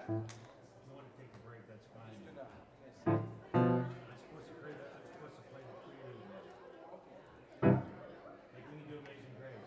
you want to take a break, that's fine. I'm supposed to play the prelude. Like when you do Amazing Grace.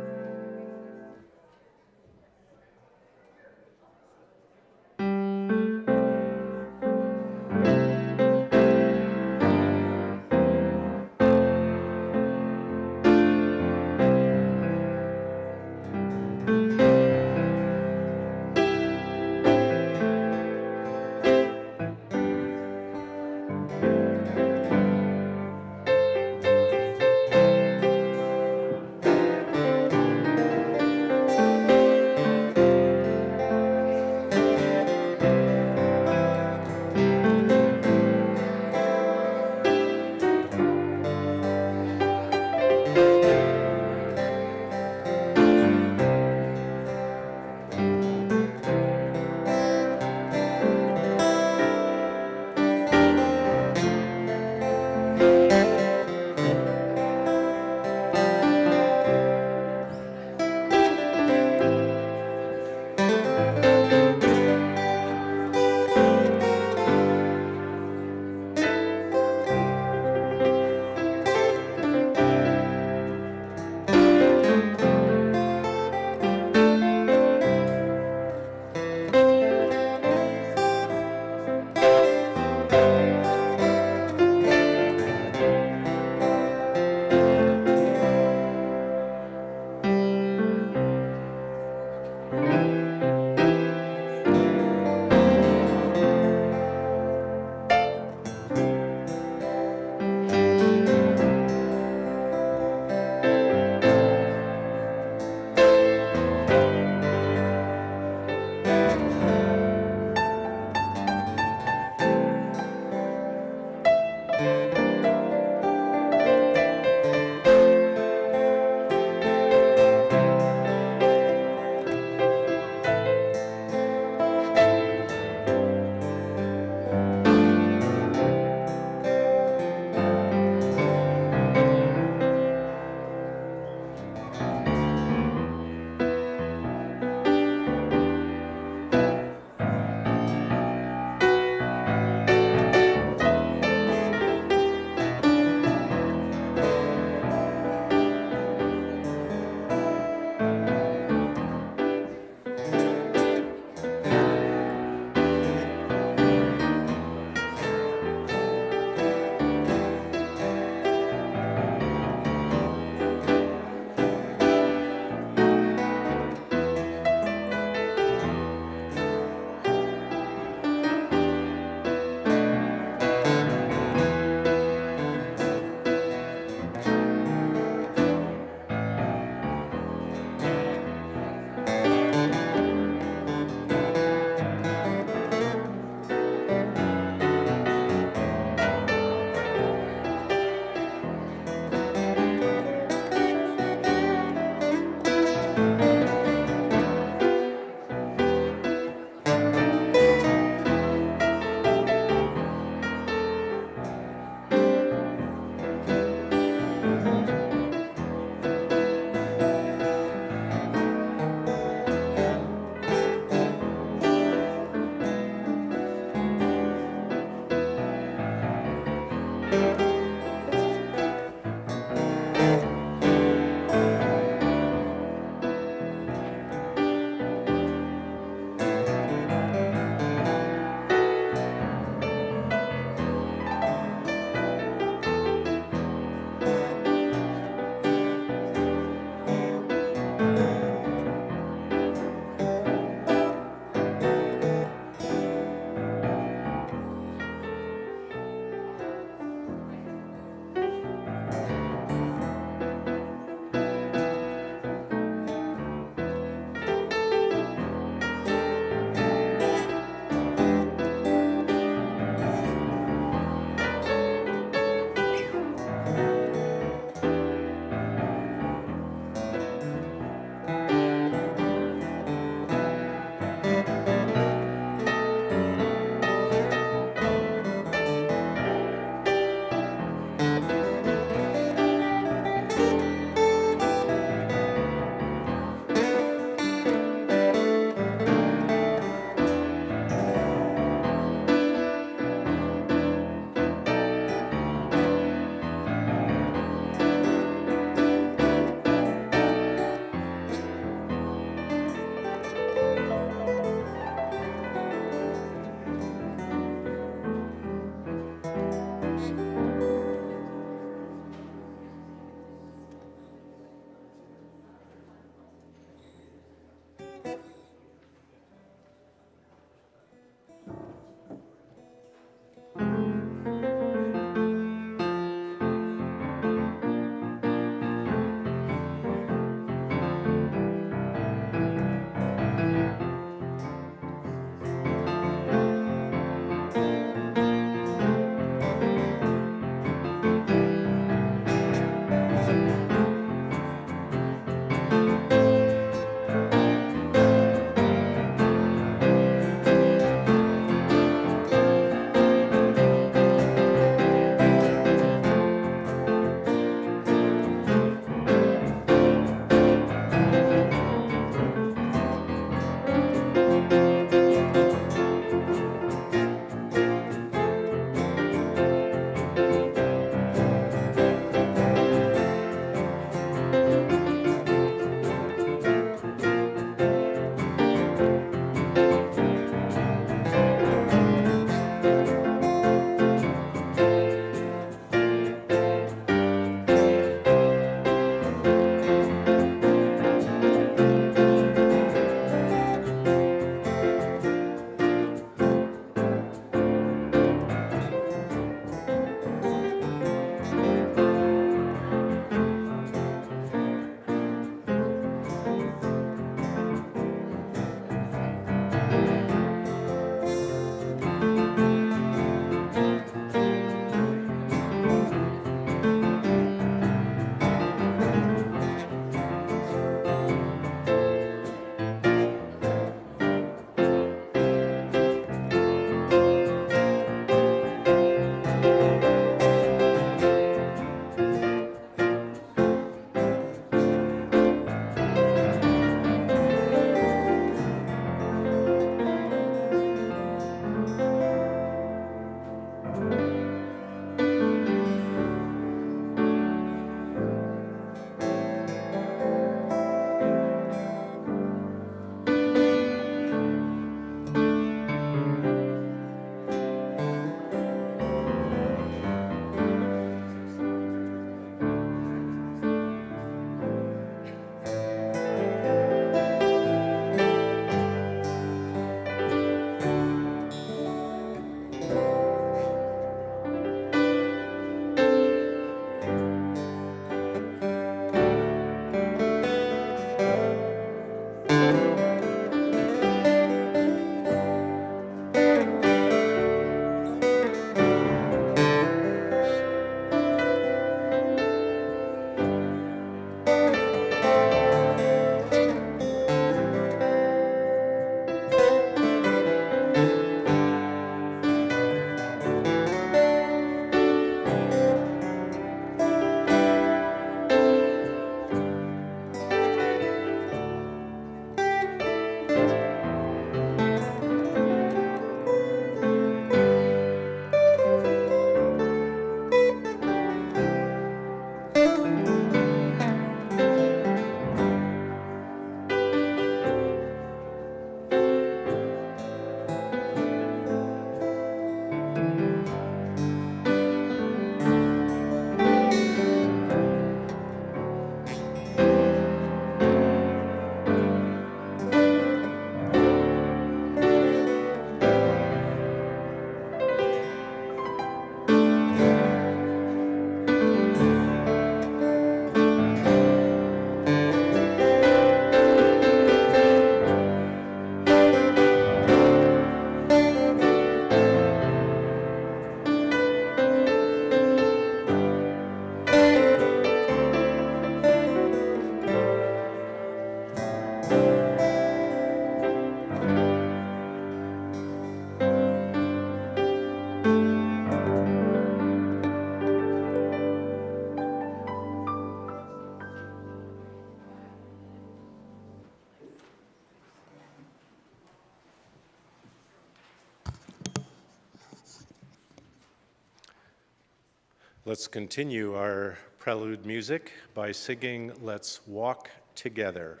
Let's continue our prelude music by singing Let's Walk Together.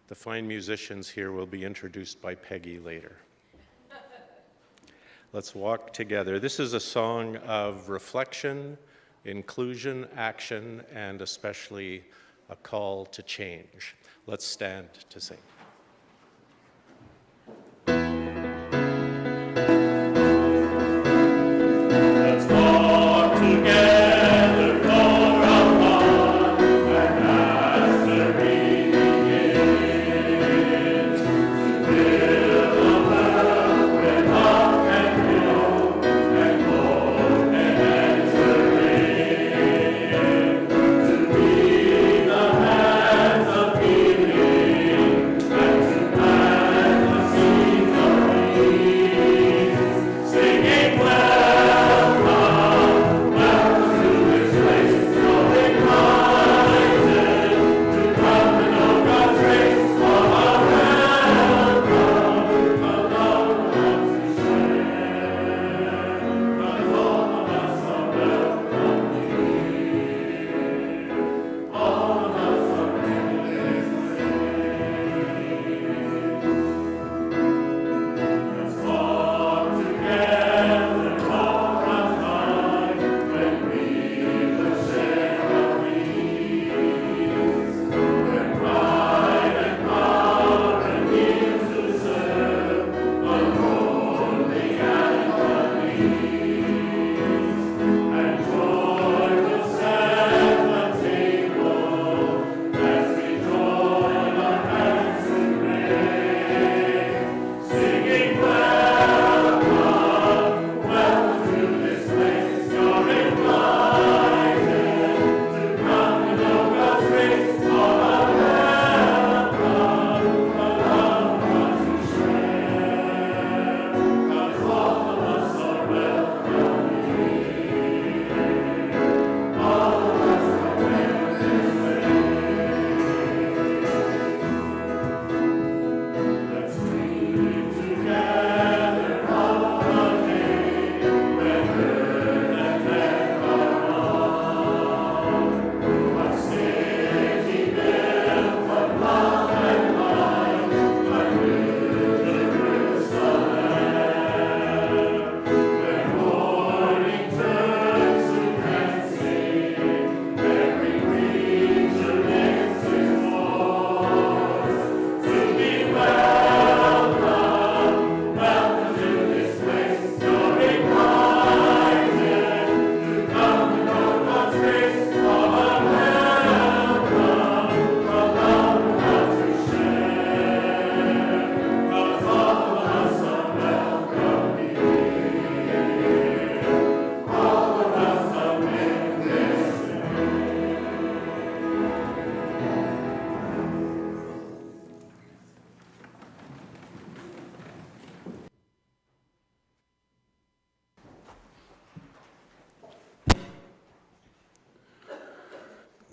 The fine musicians here will be introduced by Peggy later. Let's walk together. This is a song of reflection, inclusion, action, and especially a call to change. Let's stand to sing. Let's walk together for a while, and as the reading begins, to build a world where love can grow and hope can enter in, to be the hands of healing and to plant the seeds of peace, singing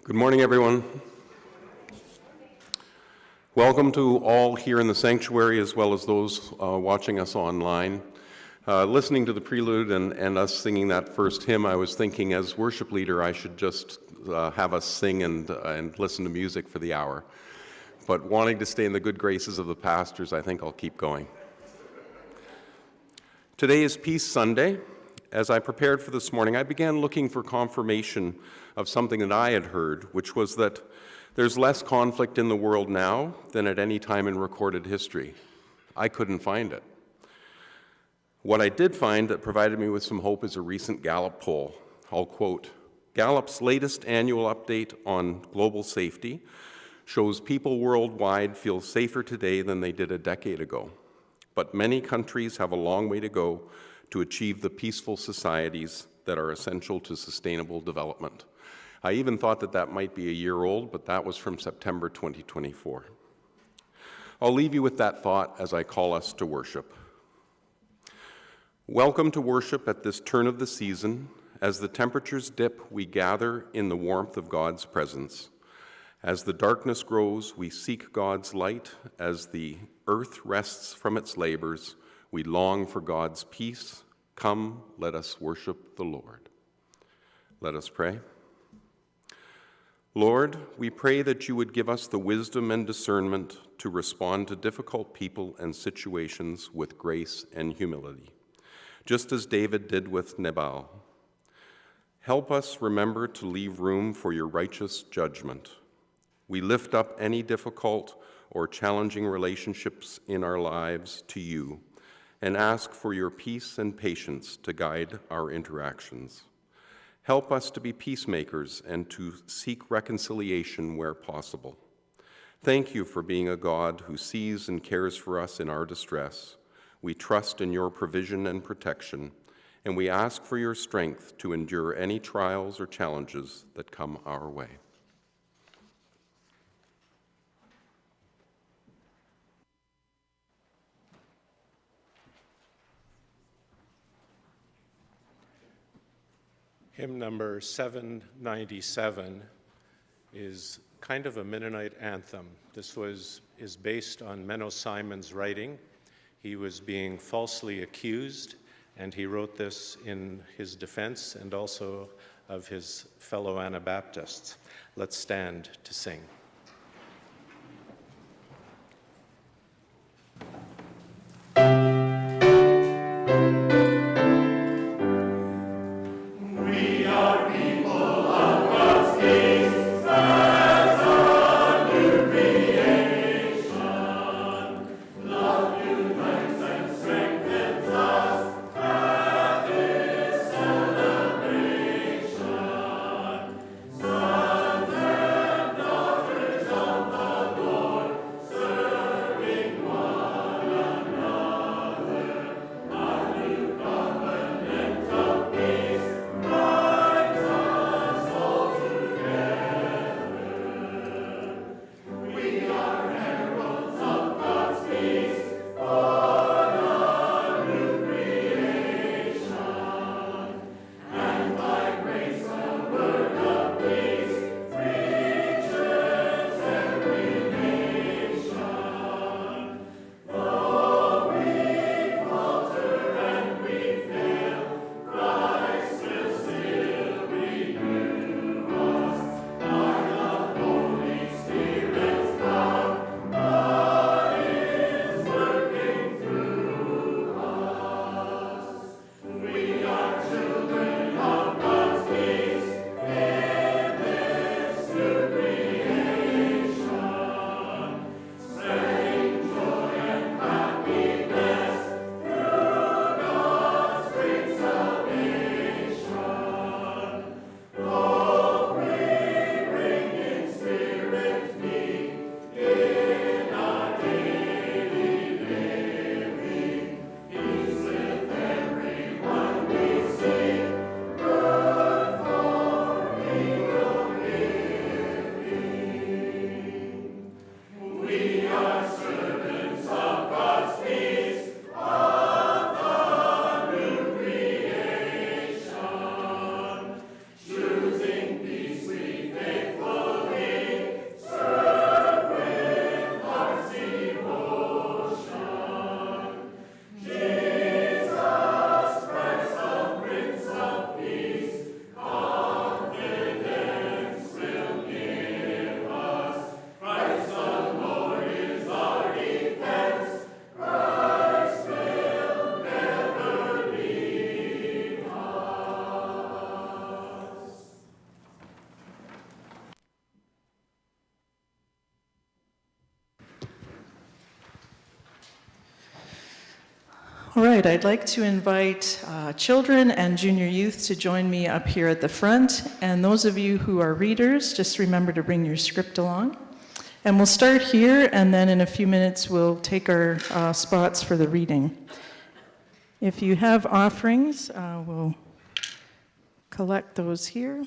Good morning, everyone. Welcome to all here in the sanctuary, as well as those watching us online. Listening to the prelude and us singing that first hymn, I was thinking as worship leader, I should just have us sing and listen to music for the hour. But wanting to stay in the good graces of the pastors, I think I'll keep going. Today is Peace Sunday. As I prepared for this morning, I began looking for confirmation of something that I had heard, which was that there's less conflict in the world now than at any time in recorded history. I couldn't find it. What I did find that provided me with some hope is a recent Gallup poll. I'll quote, "Gallup's latest annual update on global safety shows people worldwide feel safer today than they did a decade ago. But many countries have a long way to go to achieve the peaceful societies that are essential to sustainable development." I even thought that that might be a year old, but that was from September 2024. I'll leave you with that thought as I call us to worship. Welcome to worship at this turn of the season. As the temperatures dip, we gather in the warmth of God's presence. As the darkness grows, we seek God's light. As the earth rests from its labors, we long for God's peace, Come, let us worship the Lord. Let us pray. Lord, we pray that you would give us the wisdom and discernment to respond to difficult people and situations with grace and humility, just as David did with Nabal. Help us remember to leave room for your righteous judgment. We lift up any difficult or challenging relationships in our lives to you and ask for your peace and patience to guide our interactions. Help us to be peacemakers and to seek reconciliation where possible. Thank you for being a God who sees and cares for us in our distress. We trust in your provision and protection, and we ask for your strength to endure any trials or challenges that come our way. Hymn number 797 is kind of a Mennonite anthem. This is based on Menno Simon's writing. He was being falsely accused, and he wrote this in his defense and also of his fellow Anabaptists. Let's stand to sing. All right, I'd like to invite children and junior youth to join me up here at the front. And those of you who are readers, just remember to bring your script along. And we'll start here, and then in a few minutes we'll take our spots for the reading. If you have offerings, we'll collect those here.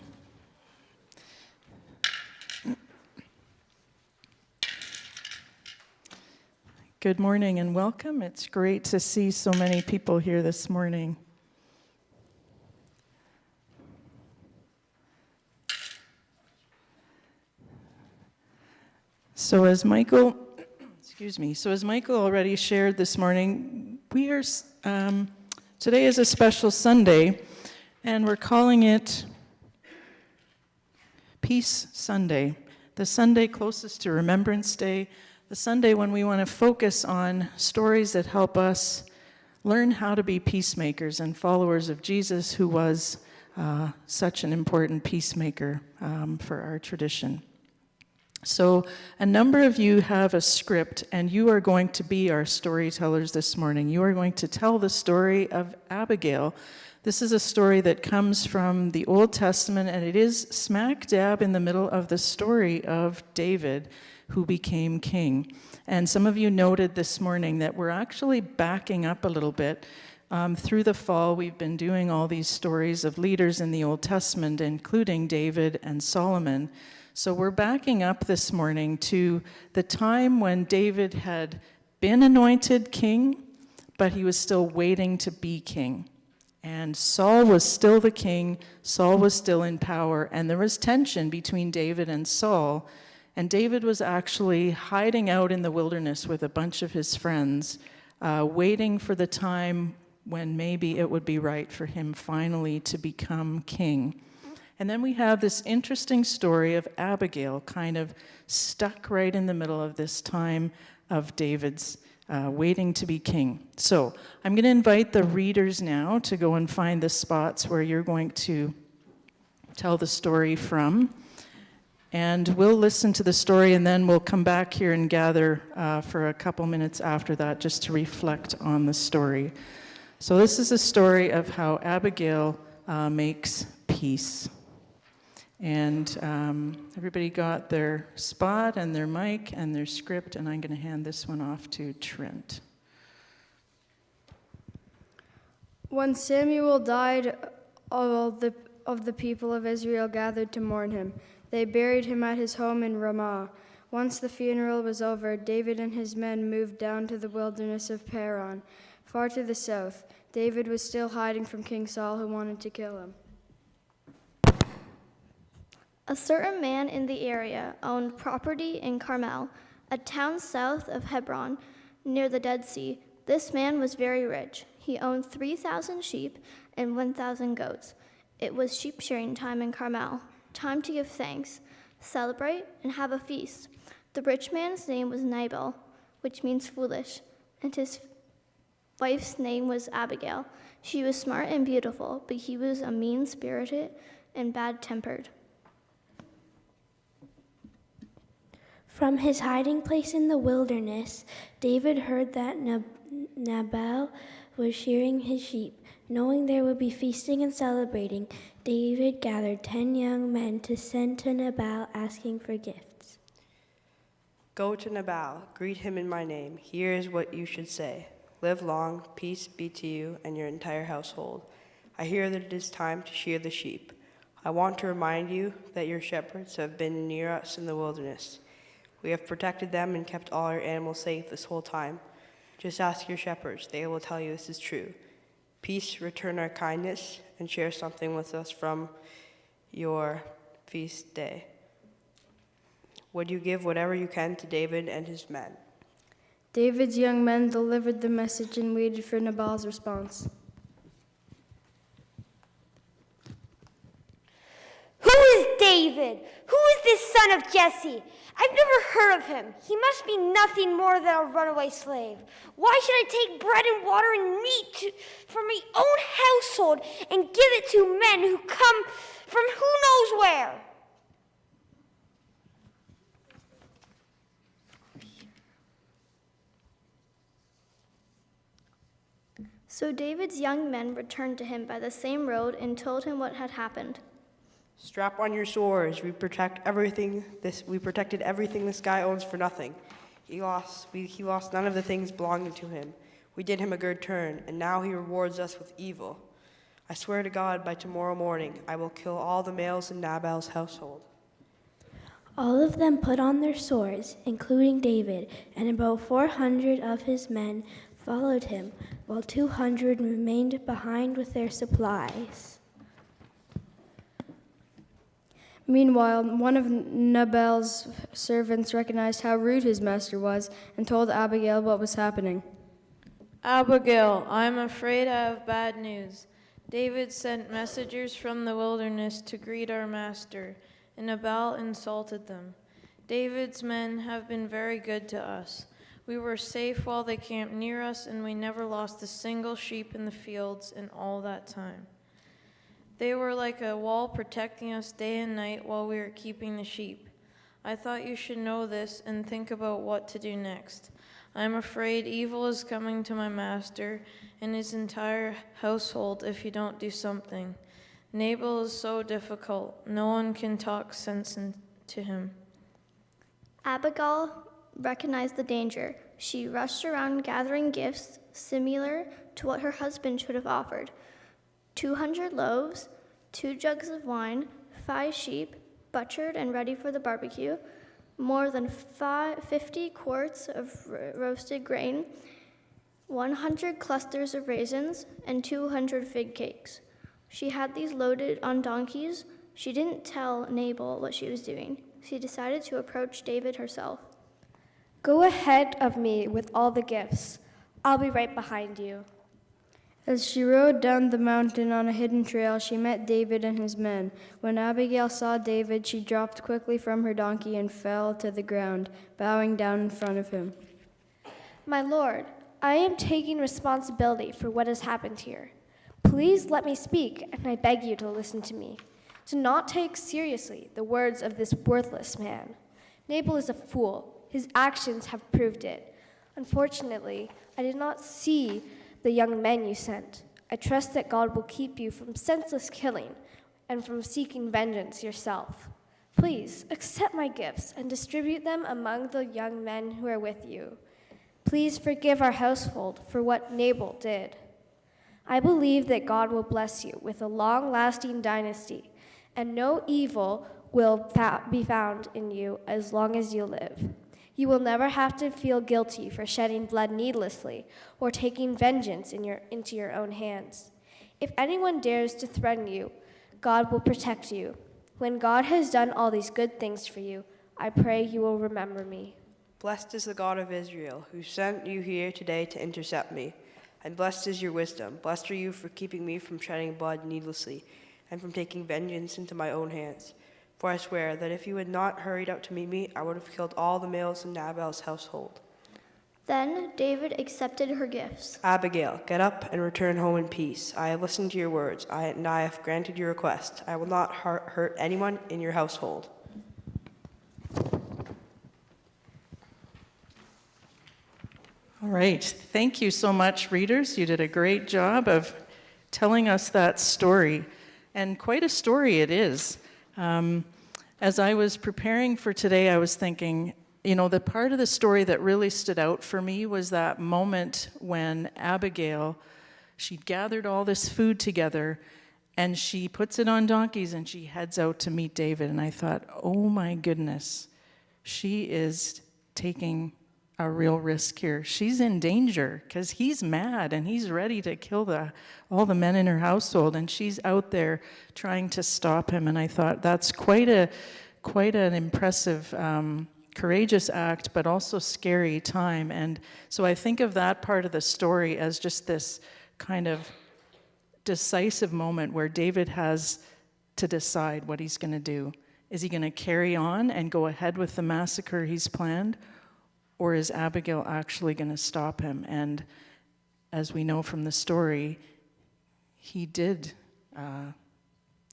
Good morning and welcome. It's great to see so many people here this morning. So as Michael already shared this morning, we are to Today is a special Sunday, and we're calling it Peace Sunday, the Sunday closest to Remembrance Day, the Sunday when we want to focus on stories that help us learn how to be peacemakers and followers of Jesus, who was such an important peacemaker for our tradition. So a number of you have a script, and you are going to be our storytellers this morning. You are going to tell the story of Abigail. This is a story that comes from the Old Testament, and it is smack dab in the middle of the story of David, who became king. And some of you noted this morning that we're actually backing up a little bit. Through the fall, we've been doing all these stories of leaders in the Old Testament, including David and Solomon. So we're backing up this morning to the time when David had been anointed king, but he was still waiting to be king. And Saul was still the king, Saul was still in power, and there was tension between David and Saul. And David was actually hiding out in the wilderness with a bunch of his friends, waiting for the time when maybe it would be right for him finally to become king. And then we have this interesting story of Abigail, kind of stuck right in the middle of this time of David's waiting to be king. So I'm going to invite the readers now to go and find the spots where you're going to tell the story from. And we'll listen to the story, and then we'll come back here and gather for a couple minutes after that just to reflect on the story. So this is a story of how Abigail makes peace. And everybody got their spot and their mic and their script, and I'm going to hand this one off to Trent. When Samuel died, all of the people of Israel gathered to mourn him. They buried him at his home in Ramah. Once the funeral was over, David and his men moved down to the wilderness of Paran, far to the south. David was still hiding from King Saul, who wanted to kill him. A certain man in the area owned property in Carmel, a town south of Hebron, near the Dead Sea. This man was very rich. He owned 3,000 sheep and 1,000 goats. It was sheep shearing time in Carmel, time to give thanks, celebrate, and have a feast. The rich man's name was Nabal, which means foolish, and his wife's name was Abigail. She was smart and beautiful, but he was a mean-spirited and bad-tempered. From his hiding place in the wilderness, David heard that Nabal was shearing his sheep. Knowing there would be feasting and celebrating, David gathered 10 young men to send to Nabal asking for gifts. Go to Nabal, greet him in my name. Here is what you should say. Live long, peace be to you and your entire household. I hear that it is time to shear the sheep. I want to remind you that your shepherds have been near us in the wilderness. We have protected them and kept all our animals safe this whole time. Just ask your shepherds, they will tell you this is true. Peace, return our kindness, and share something with us from your feast day. Would you give whatever you can to David and his men? David's young men delivered the message and waited for Nabal's response. Who is David? Who is this son of Jesse? I've never heard of him. He must be nothing more than a runaway slave. Why should I take bread and water and meat from my own household and give it to men who come from who knows where? So David's young men returned to him by the same road and told him what had happened. Strap on your swords. We protected everything this guy owns for nothing. He lost none of the things belonging to him. We did him a good turn, and now he rewards us with evil. I swear to God, by tomorrow morning, I will kill all the males in Nabal's household. All of them put on their swords, including David, and about 400 of his men followed him, while 200 remained behind with their supplies. Meanwhile, one of Nabal's servants recognized how rude his master was and told Abigail what was happening. Abigail, I am afraid I have bad news. David sent messengers from the wilderness to greet our master, and Nabal insulted them. David's men have been very good to us. We were safe while they camped near us, and we never lost a single sheep in the fields in all that time. They were like a wall protecting us day and night while we were keeping the sheep. I thought you should know this and think about what to do next. I am afraid evil is coming to my master and his entire household if you don't do something. Nabal is so difficult. No one can talk sense into him. Abigail recognized the danger. She rushed around gathering gifts similar to what her husband should have offered. 200 loaves, 2 jugs of wine, 5 sheep, butchered and ready for the barbecue, more than 50 quarts of roasted grain, 100 clusters of raisins, and 200 fig cakes. She had these loaded on donkeys. She didn't tell Nabal what she was doing. She decided to approach David herself. Go ahead of me with all the gifts. I'll be right behind you. As she rode down the mountain on a hidden trail, she met David and his men. When Abigail saw David, she dropped quickly from her donkey and fell to the ground, bowing down in front of him. My lord, I am taking responsibility for what has happened here. Please let me speak, and I beg you to listen to me. Do not take seriously the words of this worthless man. Nabal is a fool. His actions have proved it. Unfortunately, I did not see the young men you sent. I trust that God will keep you from senseless killing and from seeking vengeance yourself. Please accept my gifts and distribute them among the young men who are with you. Please forgive our household for what Nabal did. I believe that God will bless you with a long-lasting dynasty, and no evil will be found in you as long as you live. You will never have to feel guilty for shedding blood needlessly or taking vengeance into your own hands. If anyone dares to threaten you, God will protect you. When God has done all these good things for you, I pray you will remember me. Blessed is the God of Israel, who sent you here today to intercept me. And blessed is your wisdom. Blessed are you for keeping me from shedding blood needlessly and from taking vengeance into my own hands. For I swear that if you had not hurried out to meet me, I would have killed all the males in Nabal's household. Then David accepted her gifts. Abigail, get up and return home in peace. I have listened to your words, and I have granted your request. I will not hurt anyone in your household. All right. Thank you so much, readers. You did a great job of telling us that story. And quite a story it is. As I was preparing for today, I was thinking, the part of the story that really stood out for me was that moment when Abigail, she'd gathered all this food together, and she puts it on donkeys, and she heads out to meet David. And I thought, oh my goodness, she is taking a real risk here. She's in danger because he's mad and he's ready to kill all the men in her household, and she's out there trying to stop him. And I thought that's quite an impressive, courageous act, but also scary time. And so I think of that part of the story as just this kind of decisive moment where David has to decide what he's going to do. Is he going to carry on and go ahead with the massacre he's planned? Or is Abigail actually going to stop him? And as we know from the story, he did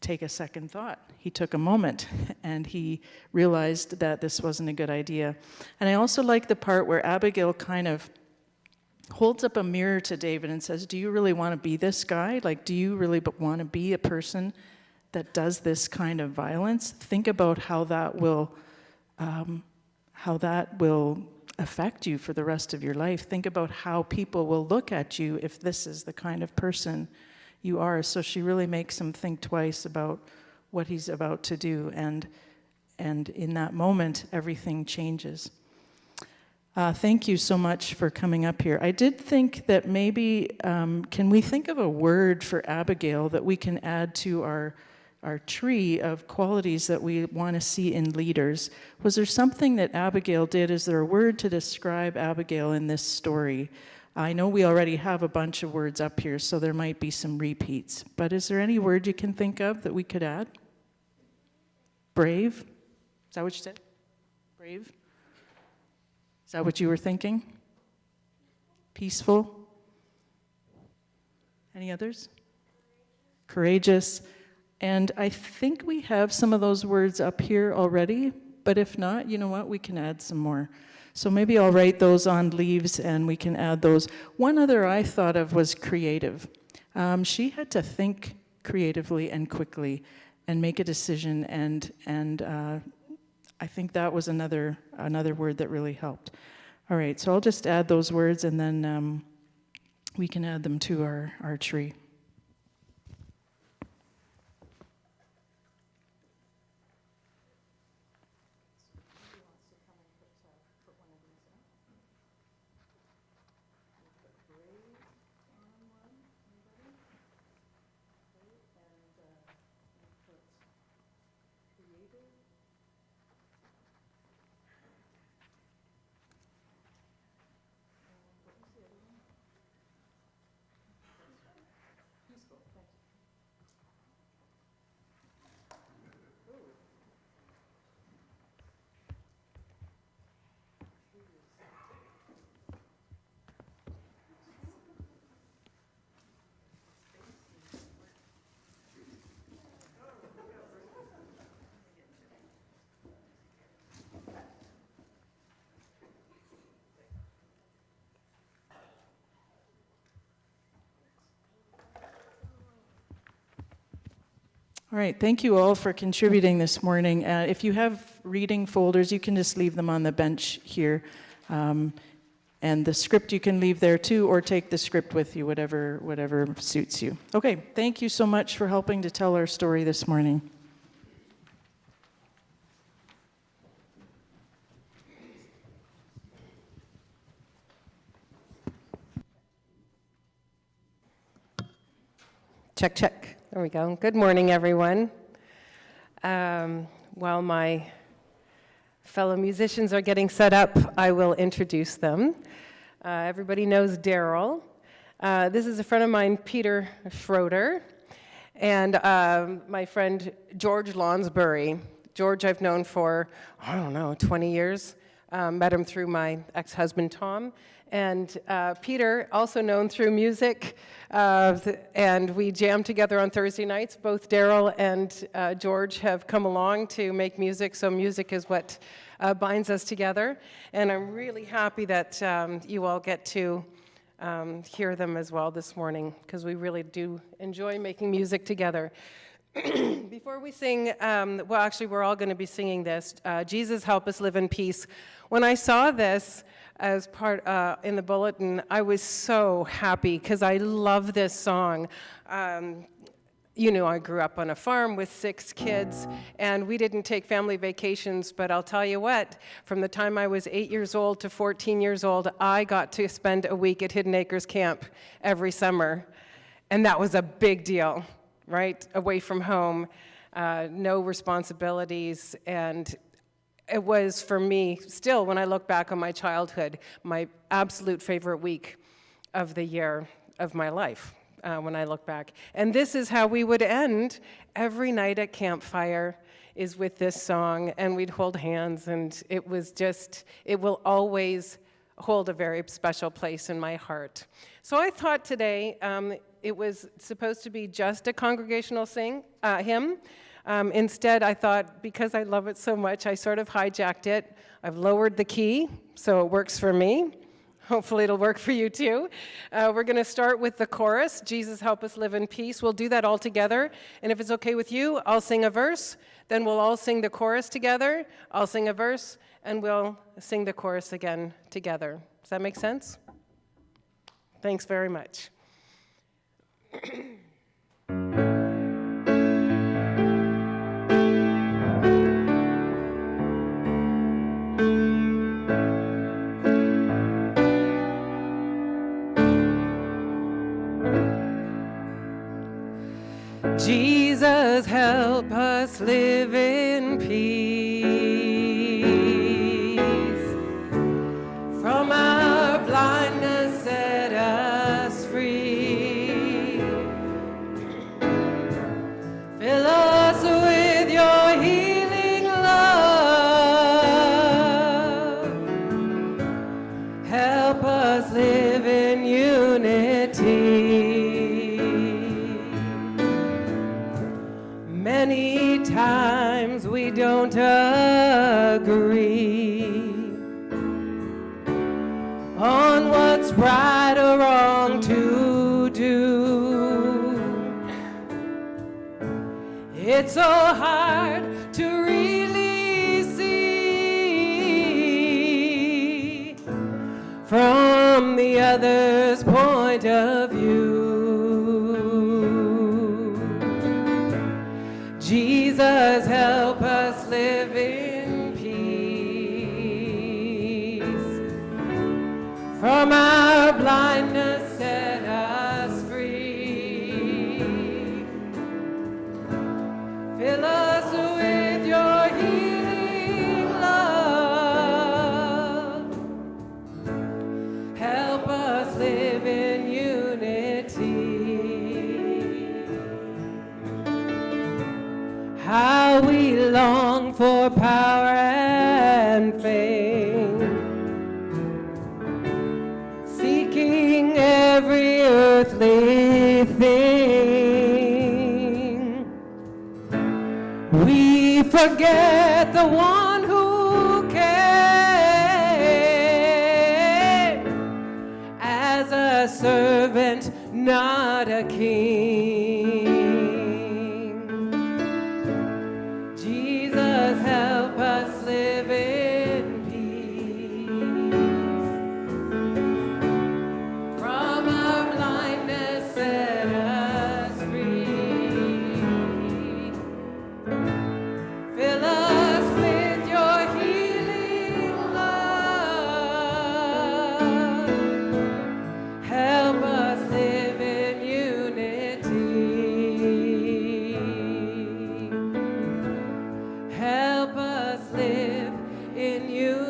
take a second thought. He took a moment, and he realized that this wasn't a good idea. And I also like the part where Abigail kind of holds up a mirror to David and says, do you really want to be this guy? Like, do you really want to be a person that does this kind of violence? Think about how that will affect you for the rest of your life. Think about how people will look at you if this is the kind of person you are. So she really makes him think twice about what he's about to do, and in that moment, everything changes. Thank you so much for coming up here. I did think that maybe, can we think of a word for Abigail that we can add to our tree of qualities that we want to see in leaders? Was there something that Abigail did? Is there a word to describe Abigail in this story? I know we already have a bunch of words up here, so there might be some repeats. But is there any word you can think of that we could add? Brave? Is that what you said? Brave? Is that what you were thinking? Peaceful? Any others? Courageous. And I think we have some of those words up here already, but if not, you know what? We can add some more. So maybe I'll write those on leaves and we can add those. One other I thought of was creative. She had to think creatively and quickly and make a decision, and I think that was another word that really helped. All right, so I'll just add those words and then we can add them to our tree. All right, thank you all for contributing this morning. If you have reading folders, you can just leave them on the bench here. And the script you can leave there too, or take the script with you, whatever suits you. Okay, thank you so much for helping to tell our story this morning. Check, check. There we go. Good morning, everyone. While my fellow musicians are getting set up, I will introduce them. Everybody knows Darrel. This is a friend of mine, Peter Schroeder, and my friend George Lonsbury. George I've known for, 20 years. Met him through my ex-husband, Tom. And Peter, also known through music, and we jam together on Thursday nights. Both Darrel and George have come along to make music, so music is what binds us together. And I'm really happy that you all get to hear them as well this morning, because we really do enjoy making music together. Before we sing, actually we're all going to be singing this, Jesus Help Us Live in Peace. When I saw this as part in the bulletin, I was so happy because I love this song. I grew up on a farm with 6 kids, and we didn't take family vacations, but I'll tell you what, from the time I was 8 years old to 14 years old, I got to spend a week at Hidden Acres Camp every summer, and that was a big deal, right? Away from home, no responsibilities, and it was, for me, still, when I look back on my childhood, my absolute favorite week of the year of my life, when I look back. And this is how we would end every night at campfire, is with this song, and we'd hold hands, and it will always hold a very special place in my heart. So I thought today it was supposed to be just a congregational hymn. Instead, I thought, because I love it so much, I sort of hijacked it. I've lowered the key, so it works for me. Hopefully it'll work for you too. We're going to start with the chorus, Jesus Help Us Live in Peace. We'll do that all together, and if it's okay with you, I'll sing a verse, then we'll all sing the chorus together. I'll sing a verse, and we'll sing the chorus again together. Does that make sense? Thanks very much. Jesus, help us live in peace. From our blindness set agree on what's right or wrong to do. It's so hard to really see from the other's point of view. Jesus, help us live in peace. From our blindness, set us free. Fill us with your healing love. Help us live in unity. How we long for power and fame, seeking every earthly thing. We forget the one who came as a servant, not a king. Jesus, help us live in peace. From our blindness, set us free. Fill us with your healing love. Help us live in unity. Help us live in unity.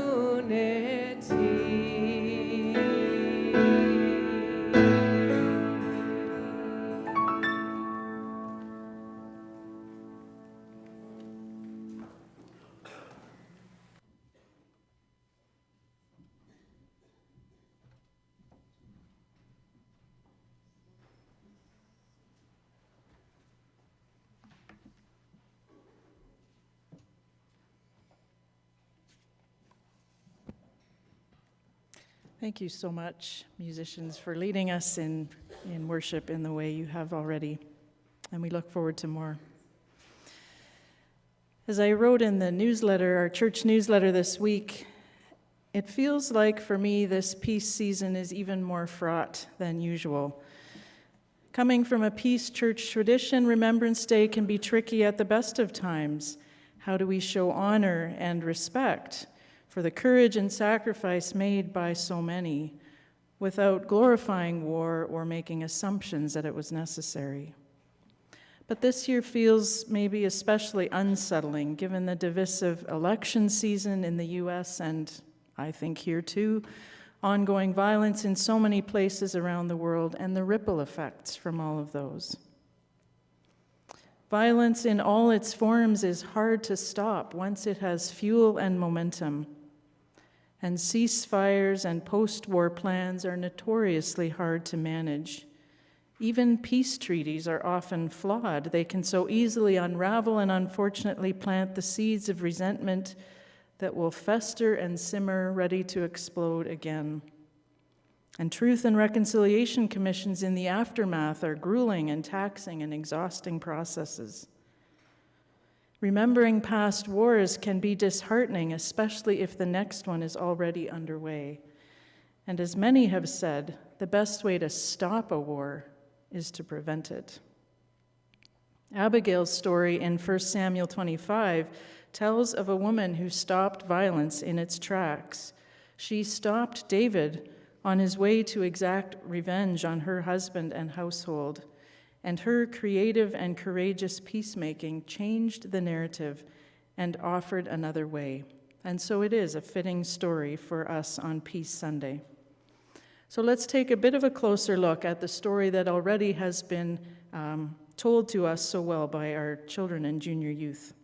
Thank you so much, musicians, for leading us in worship in the way you have already, and we look forward to more. As I wrote in the newsletter, our church newsletter this week, it feels like for me this peace season is even more fraught than usual. Coming from a peace church tradition, Remembrance Day can be tricky at the best of times. How do we show honor and respect for the courage and sacrifice made by so many, without glorifying war or making assumptions that it was necessary? But this year feels maybe especially unsettling, given the divisive election season in the U.S. and I think here too, ongoing violence in so many places around the world and the ripple effects from all of those. Violence in all its forms is hard to stop once it has fuel and momentum. And ceasefires and post-war plans are notoriously hard to manage. Even peace treaties are often flawed. They can so easily unravel and unfortunately plant the seeds of resentment that will fester and simmer, ready to explode again. And truth and reconciliation commissions in the aftermath are grueling and taxing and exhausting processes. Remembering past wars can be disheartening, especially if the next one is already underway. And as many have said, the best way to stop a war is to prevent it. Abigail's story in 1 Samuel 25 tells of a woman who stopped violence in its tracks. She stopped David on his way to exact revenge on her husband and household. And her creative and courageous peacemaking changed the narrative and offered another way. And so it is a fitting story for us on Peace Sunday. So let's take a bit of a closer look at the story that already has been told to us so well by our children and junior youth.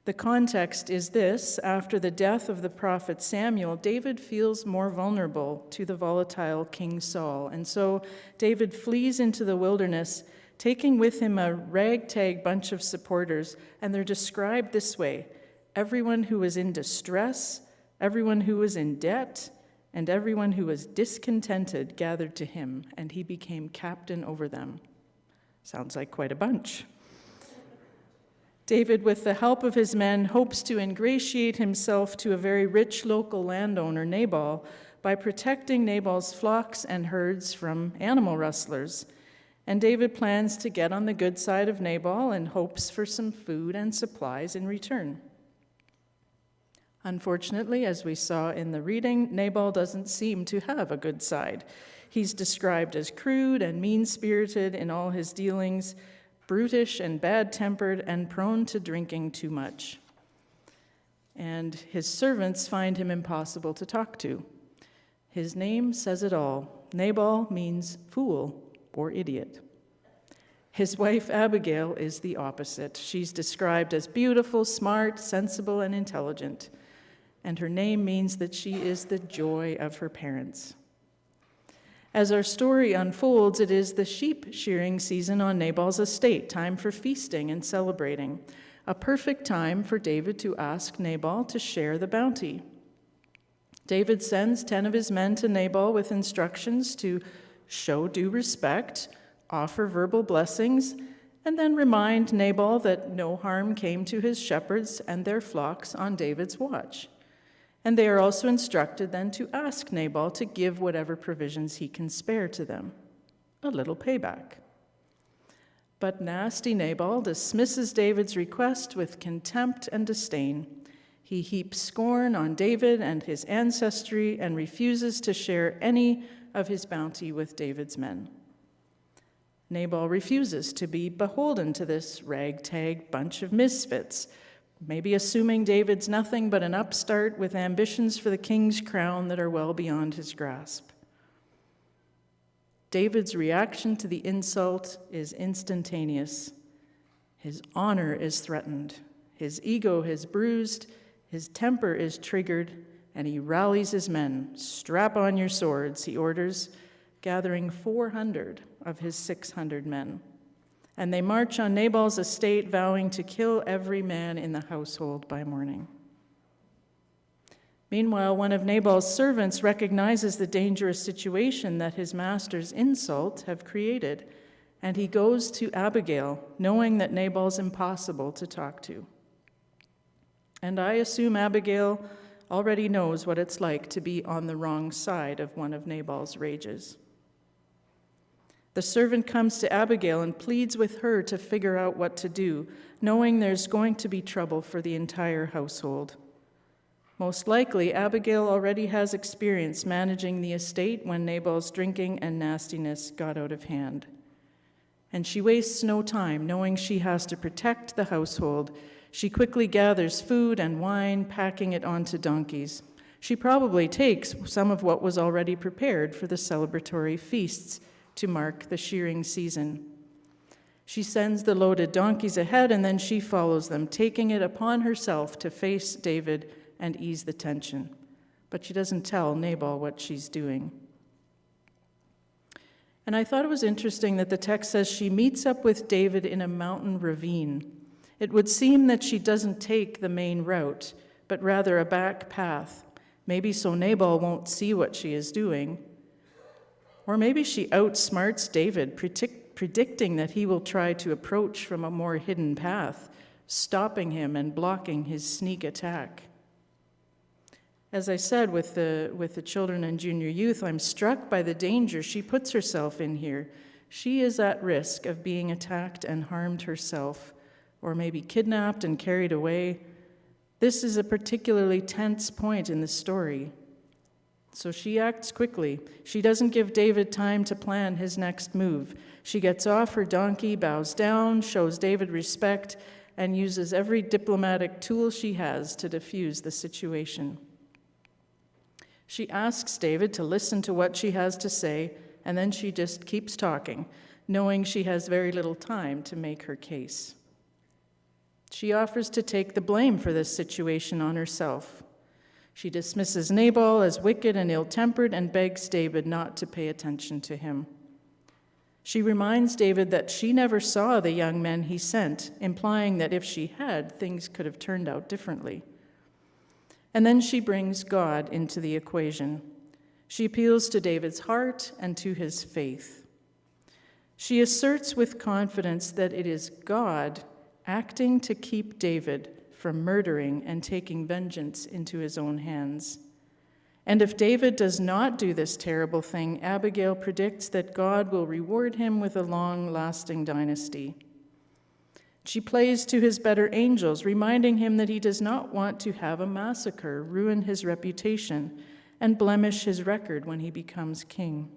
The context is this: after the death of the prophet Samuel, David feels more vulnerable to the volatile King Saul. And so David flees into the wilderness, taking with him a ragtag bunch of supporters, and they're described this way: everyone who was in distress, everyone who was in debt, and everyone who was discontented gathered to him, and he became captain over them. Sounds like quite a bunch. David, with the help of his men, hopes to ingratiate himself to a very rich local landowner, Nabal, by protecting Nabal's flocks and herds from animal rustlers. And David plans to get on the good side of Nabal and hopes for some food and supplies in return. Unfortunately, as we saw in the reading, Nabal doesn't seem to have a good side. He's described as crude and mean-spirited in all his dealings, brutish and bad-tempered, and prone to drinking too much. And his servants find him impossible to talk to. His name says it all. Nabal means fool or idiot. His wife Abigail is the opposite. She's described as beautiful, smart, sensible, and intelligent. And her name means that she is the joy of her parents. As our story unfolds, it is the sheep shearing season on Nabal's estate, time for feasting and celebrating, a perfect time for David to ask Nabal to share the bounty. David sends 10 of his men to Nabal with instructions to show due respect, offer verbal blessings, and then remind Nabal that no harm came to his shepherds and their flocks on David's watch. And they are also instructed then to ask Nabal to give whatever provisions he can spare to them. A little payback. But nasty Nabal dismisses David's request with contempt and disdain. He heaps scorn on David and his ancestry and refuses to share any of his bounty with David's men. Nabal refuses to be beholden to this ragtag bunch of misfits, maybe assuming David's nothing but an upstart with ambitions for the king's crown that are well beyond his grasp. David's reaction to the insult is instantaneous. His honor is threatened, his ego is bruised, his temper is triggered, and he rallies his men. "Strap on your swords," he orders, gathering 400 of his 600 men. And they march on Nabal's estate, vowing to kill every man in the household by morning. Meanwhile, one of Nabal's servants recognizes the dangerous situation that his master's insult have created, and he goes to Abigail, knowing that Nabal's impossible to talk to. And I assume Abigail already knows what it's like to be on the wrong side of one of Nabal's rages. The servant comes to Abigail and pleads with her to figure out what to do, knowing there's going to be trouble for the entire household. Most likely, Abigail already has experience managing the estate when Nabal's drinking and nastiness got out of hand. And she wastes no time, knowing she has to protect the household. She quickly gathers food and wine, packing it onto donkeys. She probably takes some of what was already prepared for the celebratory feasts to mark the shearing season. She sends the loaded donkeys ahead, and then she follows them, taking it upon herself to face David and ease the tension. But she doesn't tell Nabal what she's doing. And I thought it was interesting that the text says she meets up with David in a mountain ravine. It would seem that she doesn't take the main route, but rather a back path, maybe so Nabal won't see what she is doing. Or maybe she outsmarts David, predicting that he will try to approach from a more hidden path, stopping him and blocking his sneak attack. As I said with the children and junior youth, I'm struck by the danger she puts herself in here. She is at risk of being attacked and harmed herself, or maybe kidnapped and carried away. This is a particularly tense point in the story. So she acts quickly. She doesn't give David time to plan his next move. She gets off her donkey, bows down, shows David respect, and uses every diplomatic tool she has to diffuse the situation. She asks David to listen to what she has to say, and then she just keeps talking, knowing she has very little time to make her case. She offers to take the blame for this situation on herself. She dismisses Nabal as wicked and ill-tempered and begs David not to pay attention to him. She reminds David that she never saw the young men he sent, implying that if she had, things could have turned out differently. And then she brings God into the equation. She appeals to David's heart and to his faith. She asserts with confidence that it is God acting to keep David from murdering and taking vengeance into his own hands. And if David does not do this terrible thing, Abigail predicts that God will reward him with a long-lasting dynasty. She plays to his better angels, reminding him that he does not want to have a massacre ruin his reputation and blemish his record when he becomes king.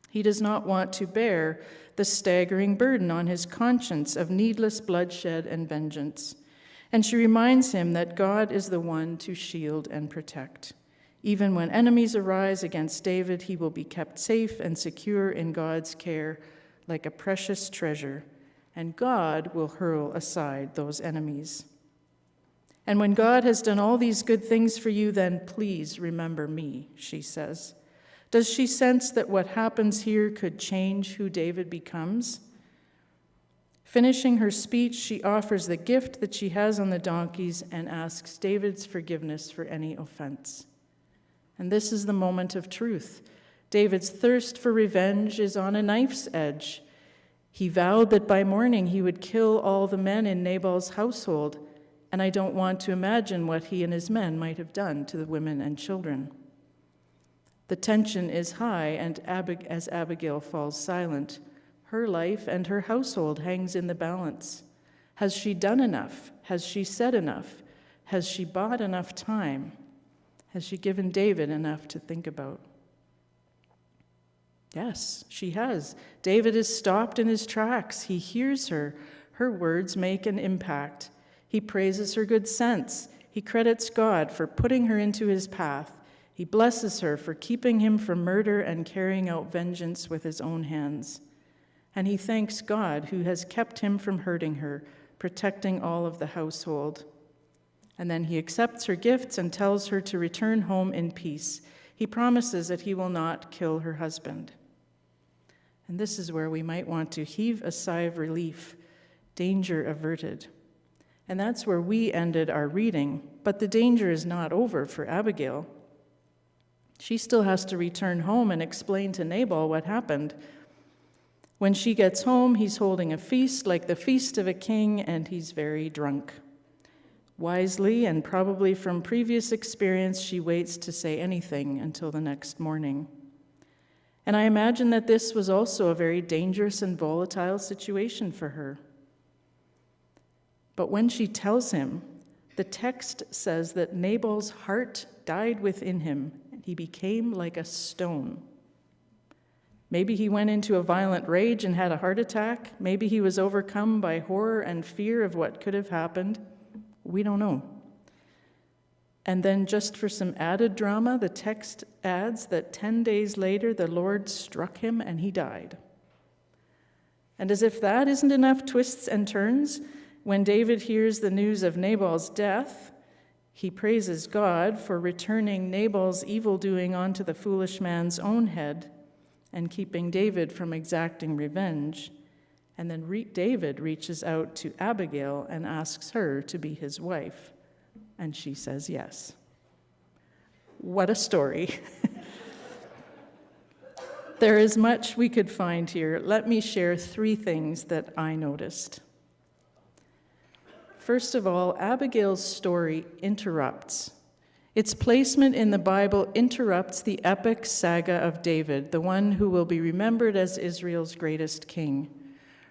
He does not want to bear the staggering burden on his conscience of needless bloodshed and vengeance. And she reminds him that God is the one to shield and protect. Even when enemies arise against David, he will be kept safe and secure in God's care like a precious treasure, and God will hurl aside those enemies. And when God has done all these good things for you, then please remember me, she says. Does she sense that what happens here could change who David becomes? Finishing her speech, she offers the gift that she has on the donkeys and asks David's forgiveness for any offense. And this is the moment of truth. David's thirst for revenge is on a knife's edge. He vowed that by morning he would kill all the men in Nabal's household, and I don't want to imagine what he and his men might have done to the women and children. The tension is high, and as Abigail falls silent, her life and her household hangs in the balance. Has she done enough? Has she said enough? Has she bought enough time? Has she given David enough to think about? Yes, she has. David is stopped in his tracks. He hears her. Her words make an impact. He praises her good sense. He credits God for putting her into his path. He blesses her for keeping him from murder and carrying out vengeance with his own hands. And he thanks God who has kept him from hurting her, protecting all of the household. And then he accepts her gifts and tells her to return home in peace. He promises that he will not kill her husband. And this is where we might want to heave a sigh of relief, danger averted. And that's where we ended our reading. But the danger is not over for Abigail. She still has to return home and explain to Nabal what happened. When she gets home, he's holding a feast like the feast of a king, and he's very drunk. Wisely, and probably from previous experience, she waits to say anything until the next morning. And I imagine that this was also a very dangerous and volatile situation for her. But when she tells him, the text says that Nabal's heart died within him, and he became like a stone. Maybe he went into a violent rage and had a heart attack. Maybe he was overcome by horror and fear of what could have happened. We don't know. And then just for some added drama, the text adds that 10 days later, the Lord struck him and he died. And as if that isn't enough twists and turns, when David hears the news of Nabal's death, he praises God for returning Nabal's evildoing onto the foolish man's own head and keeping David from exacting revenge. And then David reaches out to Abigail and asks her to be his wife. And she says yes. What a story. There is much we could find here. Let me share 3 things that I noticed. First of all, Abigail's story interrupts. Its placement in the Bible interrupts the epic saga of David, the one who will be remembered as Israel's greatest king.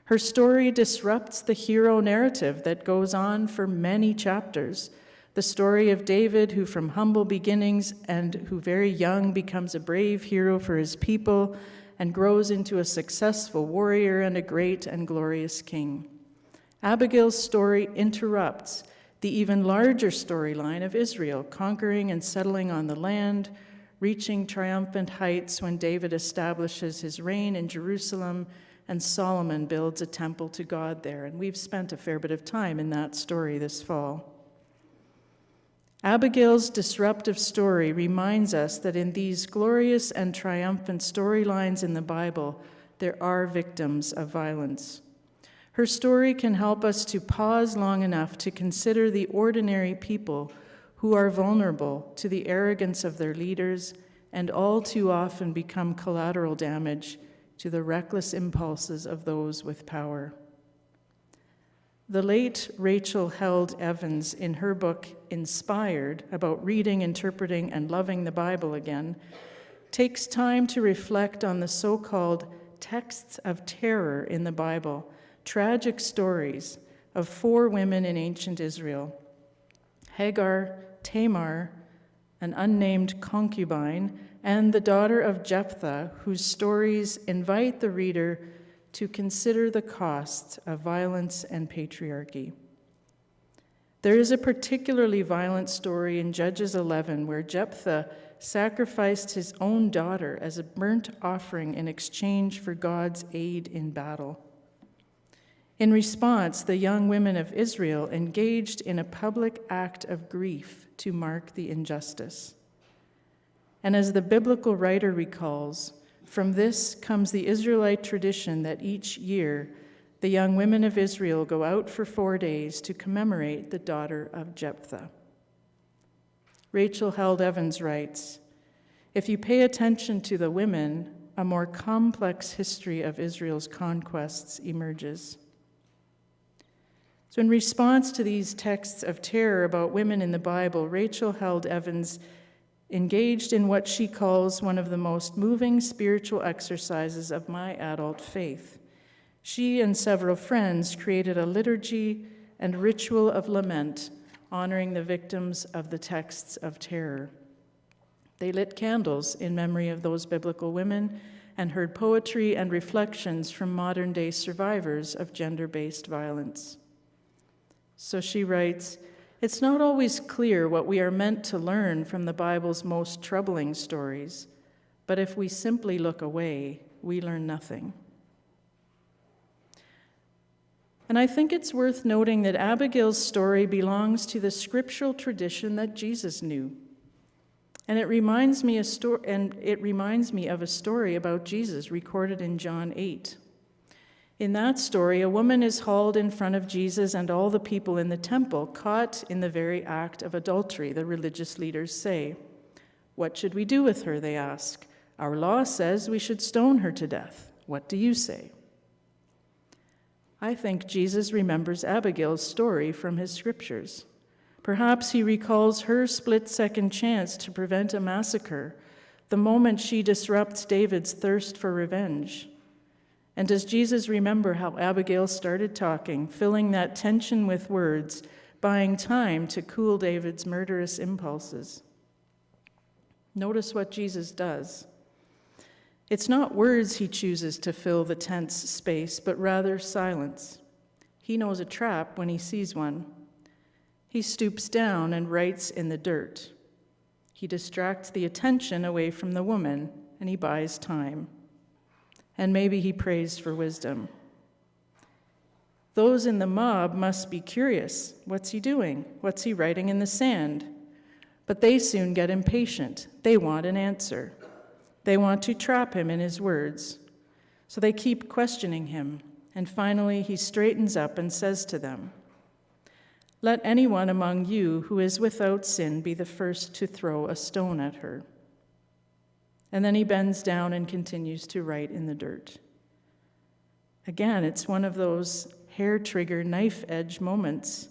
Her story disrupts the hero narrative that goes on for many chapters. The story of David, who from humble beginnings and who very young becomes a brave hero for his people and grows into a successful warrior and a great and glorious king. Abigail's story interrupts the even larger storyline of Israel, conquering and settling on the land, reaching triumphant heights when David establishes his reign in Jerusalem and Solomon builds a temple to God there. And we've spent a fair bit of time in that story this fall. Abigail's disruptive story reminds us that in these glorious and triumphant storylines in the Bible, there are victims of violence. Her story can help us to pause long enough to consider the ordinary people who are vulnerable to the arrogance of their leaders and all too often become collateral damage to the reckless impulses of those with power. The late Rachel Held Evans, in her book Inspired, about reading, interpreting, and loving the Bible again, takes time to reflect on the so-called texts of terror in the Bible, tragic stories of 4 women in ancient Israel: Hagar, Tamar, an unnamed concubine, and the daughter of Jephthah, whose stories invite the reader to consider the costs of violence and patriarchy. There is a particularly violent story in Judges 11 where Jephthah sacrificed his own daughter as a burnt offering in exchange for God's aid in battle. In response, the young women of Israel engaged in a public act of grief to mark the injustice. And as the biblical writer recalls, from this comes the Israelite tradition that each year the young women of Israel go out for 4 days to commemorate the daughter of Jephthah. Rachel Held Evans writes, "If you pay attention to the women, a more complex history of Israel's conquests emerges." So in response to these texts of terror about women in the Bible, Rachel Held Evans engaged in what she calls one of the most moving spiritual exercises of my adult faith. She and several friends created a liturgy and ritual of lament honoring the victims of the texts of terror. They lit candles in memory of those biblical women and heard poetry and reflections from modern-day survivors of gender-based violence. So she writes, "It's not always clear what we are meant to learn from the Bible's most troubling stories, but if we simply look away, we learn nothing." And I think it's worth noting that Abigail's story belongs to the scriptural tradition that Jesus knew. And it reminds me of a story about Jesus recorded in John 8. In that story, a woman is hauled in front of Jesus and all the people in the temple, caught in the very act of adultery, the religious leaders say. "What should we do with her?" they ask. "Our law says we should stone her to death. What do you say?" I think Jesus remembers Abigail's story from his scriptures. Perhaps he recalls her split-second chance to prevent a massacre, the moment she disrupts David's thirst for revenge. And does Jesus remember how Abigail started talking, filling that tension with words, buying time to cool David's murderous impulses? Notice what Jesus does. It's not words he chooses to fill the tense space, but rather silence. He knows a trap when he sees one. He stoops down and writes in the dirt. He distracts the attention away from the woman, and he buys time. And maybe he prays for wisdom. Those in the mob must be curious. What's he doing? What's he writing in the sand? But they soon get impatient. They want an answer. They want to trap him in his words. So they keep questioning him, and finally he straightens up and says to them, "Let anyone among you who is without sin be the first to throw a stone at her." And then he bends down and continues to write in the dirt. Again, it's one of those hair-trigger, knife-edge moments.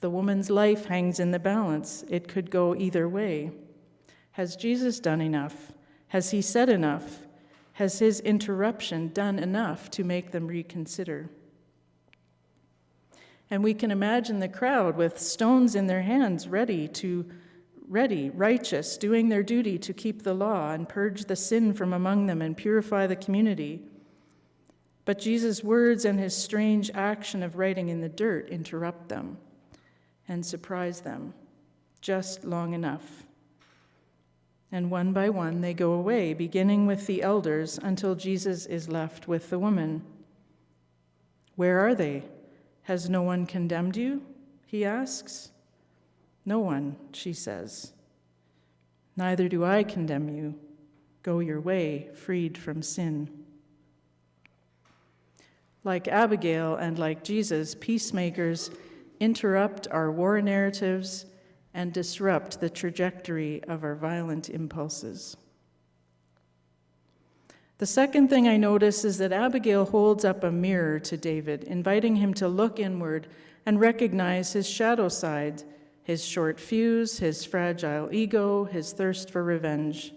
The woman's life hangs in the balance. It could go either way. Has Jesus done enough? Has he said enough? Has his interruption done enough to make them reconsider? And we can imagine the crowd with stones in their hands, ready, righteous, doing their duty to keep the law and purge the sin from among them and purify the community. But Jesus' words and his strange action of writing in the dirt interrupt them and surprise them just long enough. And one by one they go away, beginning with the elders until Jesus is left with the woman. "Where are they? Has no one condemned you?" he asks. "No one," she says. "Neither do I condemn you. Go your way, freed from sin." Like Abigail and like Jesus, peacemakers interrupt our war narratives and disrupt the trajectory of our violent impulses. The second thing I notice is that Abigail holds up a mirror to David, inviting him to look inward and recognize his shadow side, his short fuse, his fragile ego, his thirst for revenge.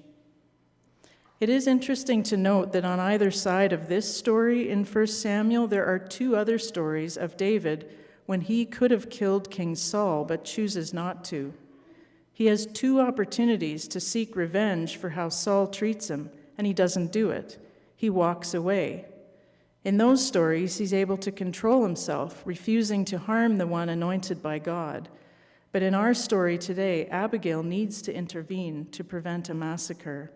It is interesting to note that on either side of this story in 1 Samuel, there are two other stories of David when he could have killed King Saul but chooses not to. He has two opportunities to seek revenge for how Saul treats him, and he doesn't do it. He walks away. In those stories, he's able to control himself, refusing to harm the one anointed by God. But in our story today, Abigail needs to intervene to prevent a massacre,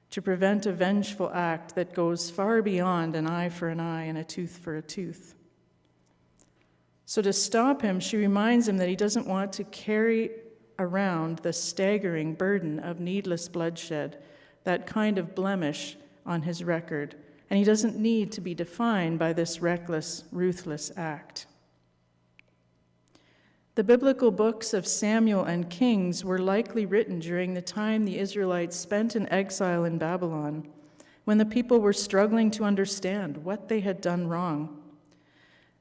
to prevent a vengeful act that goes far beyond an eye for an eye and a tooth for a tooth. So to stop him, she reminds him that he doesn't want to carry around the staggering burden of needless bloodshed, that kind of blemish on his record, and he doesn't need to be defined by this reckless, ruthless act. The biblical books of Samuel and Kings were likely written during the time the Israelites spent in exile in Babylon, when the people were struggling to understand what they had done wrong.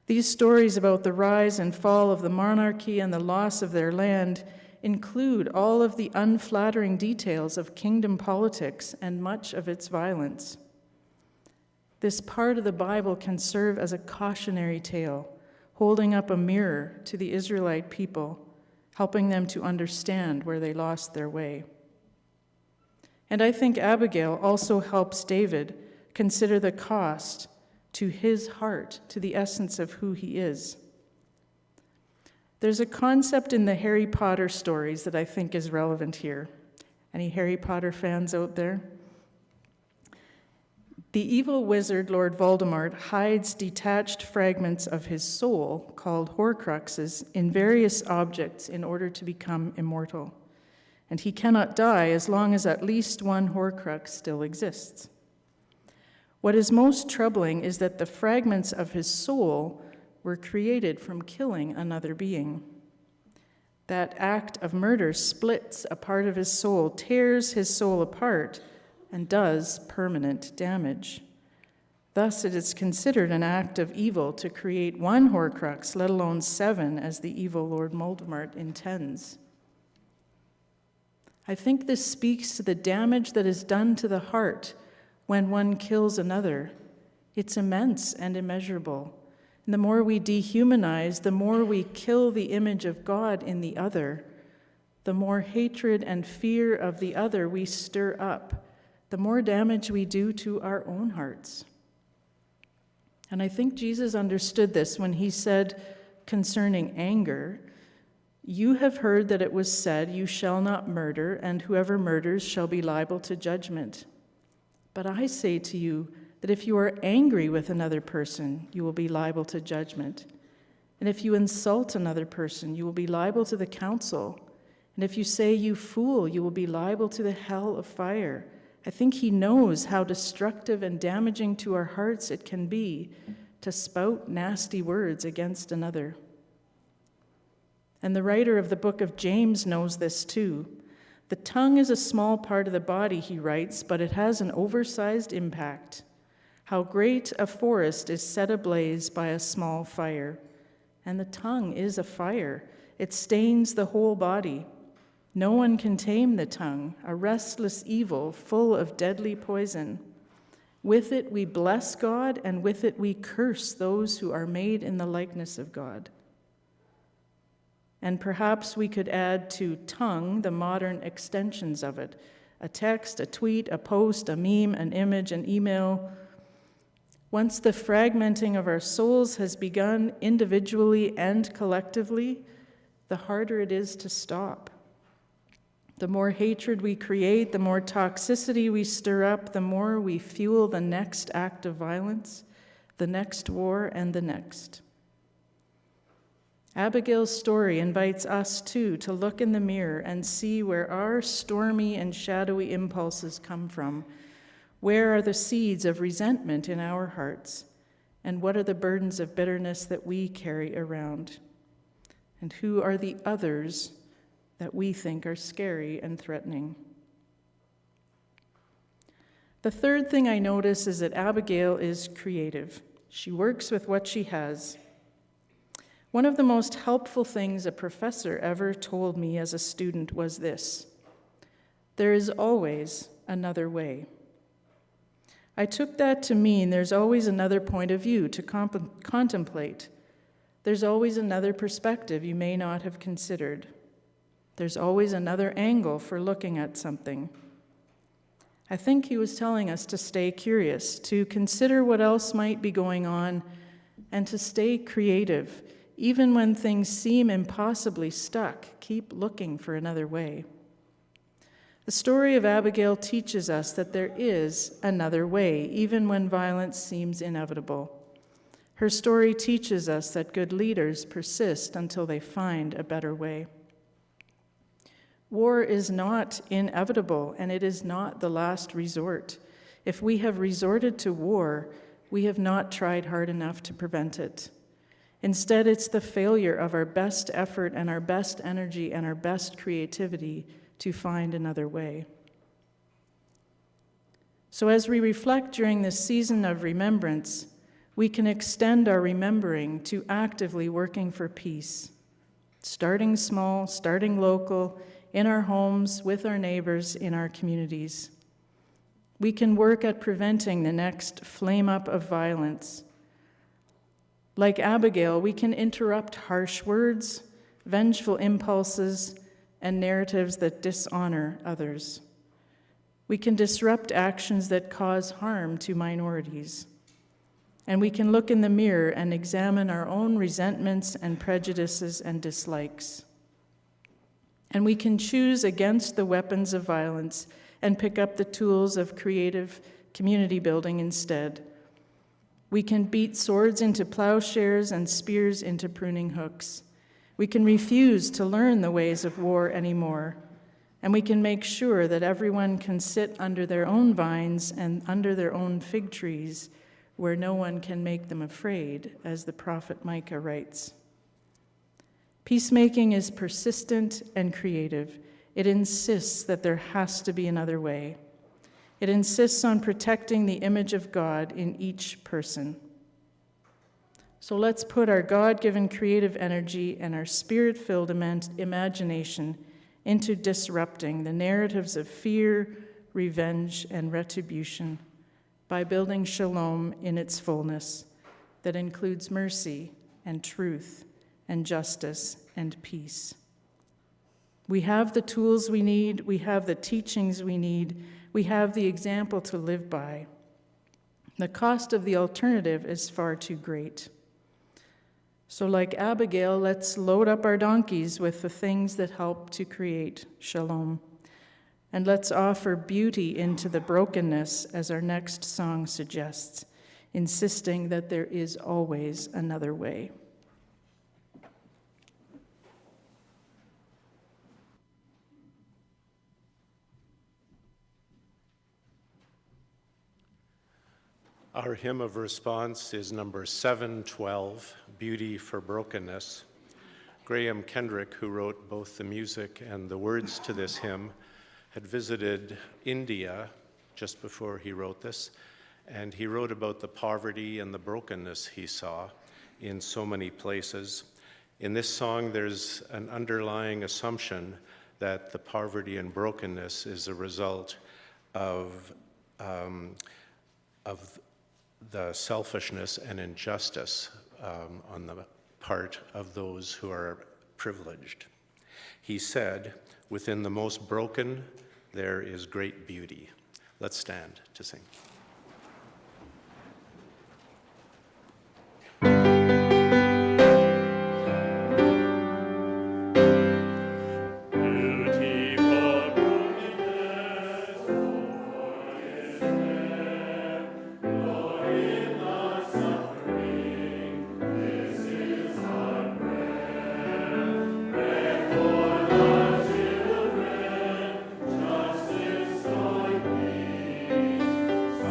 These stories about the rise and fall of the monarchy and the loss of their land include all of the unflattering details of kingdom politics and much of its violence. This part of the Bible can serve as a cautionary tale, holding up a mirror to the Israelite people, helping them to understand where they lost their way. And I think Abigail also helps David consider the cost to his heart, to the essence of who he is. There's a concept in the Harry Potter stories that I think is relevant here. Any Harry Potter fans out there? The evil wizard, Lord Voldemort, hides detached fragments of his soul, called Horcruxes, in various objects in order to become immortal. And he cannot die as long as at least one Horcrux still exists. What is most troubling is that the fragments of his soul were created from killing another being. That act of murder splits a part of his soul, tears his soul apart, and does permanent damage. Thus, it is considered an act of evil to create one Horcrux, let alone 7, as the evil Lord Voldemort intends. I think this speaks to the damage that is done to the heart when one kills another. It's immense and immeasurable. And the more we dehumanize, the more we kill the image of God in the other, the more hatred and fear of the other we stir up, the more damage we do to our own hearts. And I think Jesus understood this when he said concerning anger, "You have heard that it was said, 'You shall not murder, and whoever murders shall be liable to judgment.' But I say to you that if you are angry with another person, you will be liable to judgment. And if you insult another person, you will be liable to the council. And if you say, 'You fool,' you will be liable to the hell of fire." I think he knows how destructive and damaging to our hearts it can be to spout nasty words against another. And the writer of the book of James knows this too. The tongue is a small part of the body, he writes, but it has an oversized impact. How great a forest is set ablaze by a small fire. And the tongue is a fire. It stains the whole body. No one can tame the tongue, a restless evil full of deadly poison. With it we bless God, and with it we curse those who are made in the likeness of God. And perhaps we could add to tongue the modern extensions of it: a text, a tweet, a post, a meme, an image, an email. Once the fragmenting of our souls has begun individually and collectively, the harder it is to stop. The more hatred we create, the more toxicity we stir up, the more we fuel the next act of violence, the next war, and the next. Abigail's story invites us, too, to look in the mirror and see where our stormy and shadowy impulses come from. Where are the seeds of resentment in our hearts? And what are the burdens of bitterness that we carry around? And who are the others that we think are scary and threatening? The third thing I notice is that Abigail is creative. She works with what she has. One of the most helpful things a professor ever told me as a student was this: there is always another way. I took that to mean there's always another point of view to contemplate. There's always another perspective you may not have considered. There's always another angle for looking at something. I think he was telling us to stay curious, to consider what else might be going on, and to stay creative. Even when things seem impossibly stuck, keep looking for another way. The story of Abigail teaches us that there is another way, even when violence seems inevitable. Her story teaches us that good leaders persist until they find a better way. War is not inevitable, and it is not the last resort. If we have resorted to war, we have not tried hard enough to prevent it. Instead, it's the failure of our best effort and our best energy and our best creativity to find another way. So as we reflect during this season of remembrance, we can extend our remembering to actively working for peace, starting small, starting local, in our homes, with our neighbors, in our communities. We can work at preventing the next flame-up of violence. Like Abigail, we can interrupt harsh words, vengeful impulses, and narratives that dishonor others. We can disrupt actions that cause harm to minorities. And we can look in the mirror and examine our own resentments and prejudices and dislikes. And we can choose against the weapons of violence and pick up the tools of creative community building instead. We can beat swords into plowshares and spears into pruning hooks. We can refuse to learn the ways of war anymore, and we can make sure that everyone can sit under their own vines and under their own fig trees where no one can make them afraid, as the prophet Micah writes. Peacemaking is persistent and creative. It insists that there has to be another way. It insists on protecting the image of God in each person. So let's put our God-given creative energy and our spirit-filled imagination into disrupting the narratives of fear, revenge, and retribution by building shalom in its fullness that includes mercy and truth and justice and peace. We have the tools we need, we have the teachings we need, we have the example to live by. The cost of the alternative is far too great. So like Abigail, let's load up our donkeys with the things that help to create shalom. And let's offer beauty into the brokenness, as our next song suggests, insisting that there is always another way. Our hymn of response is number 712, Beauty for Brokenness. Graham Kendrick, who wrote both the music and the words to this hymn, had visited India just before he wrote this, and he wrote about the poverty and the brokenness he saw in so many places. In this song, there's an underlying assumption that the poverty and brokenness is a result of the selfishness and injustice on the part of those who are privileged. He said, "Within the most broken, there is great beauty." Let's stand to sing. Justice, joy, peace.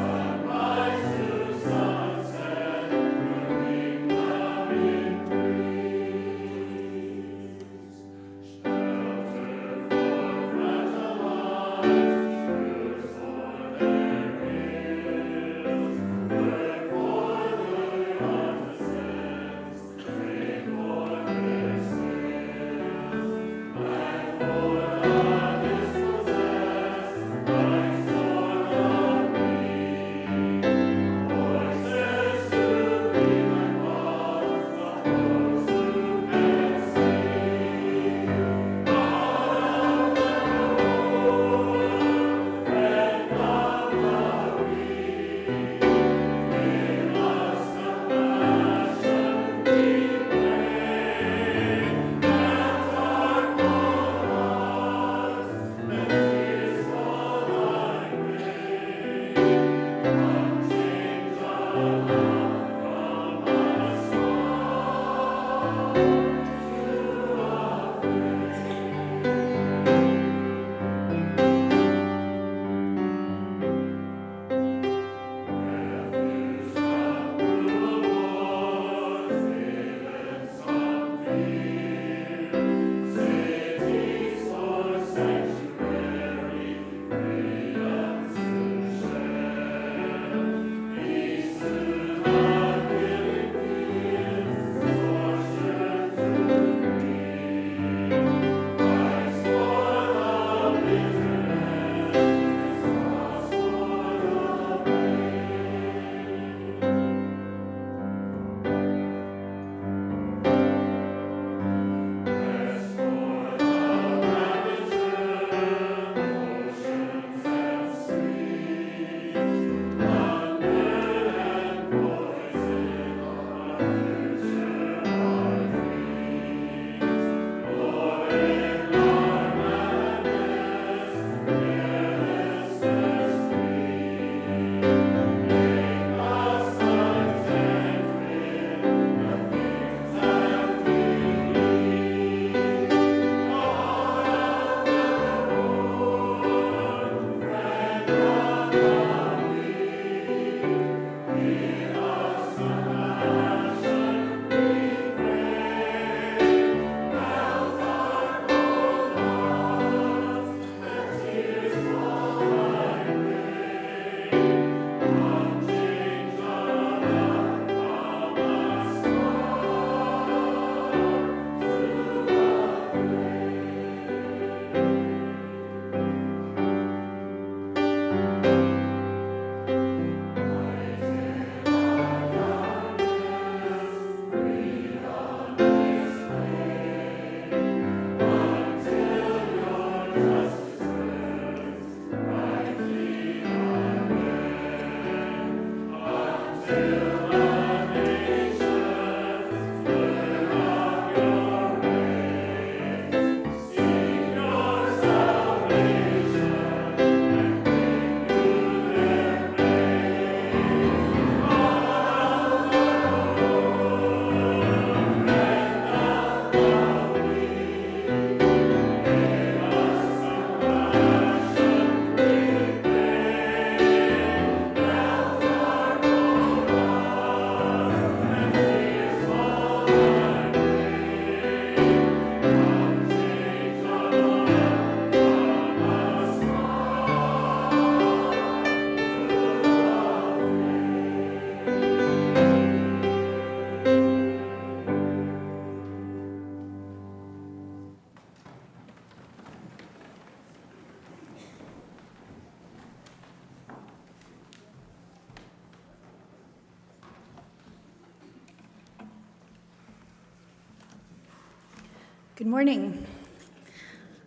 Good morning.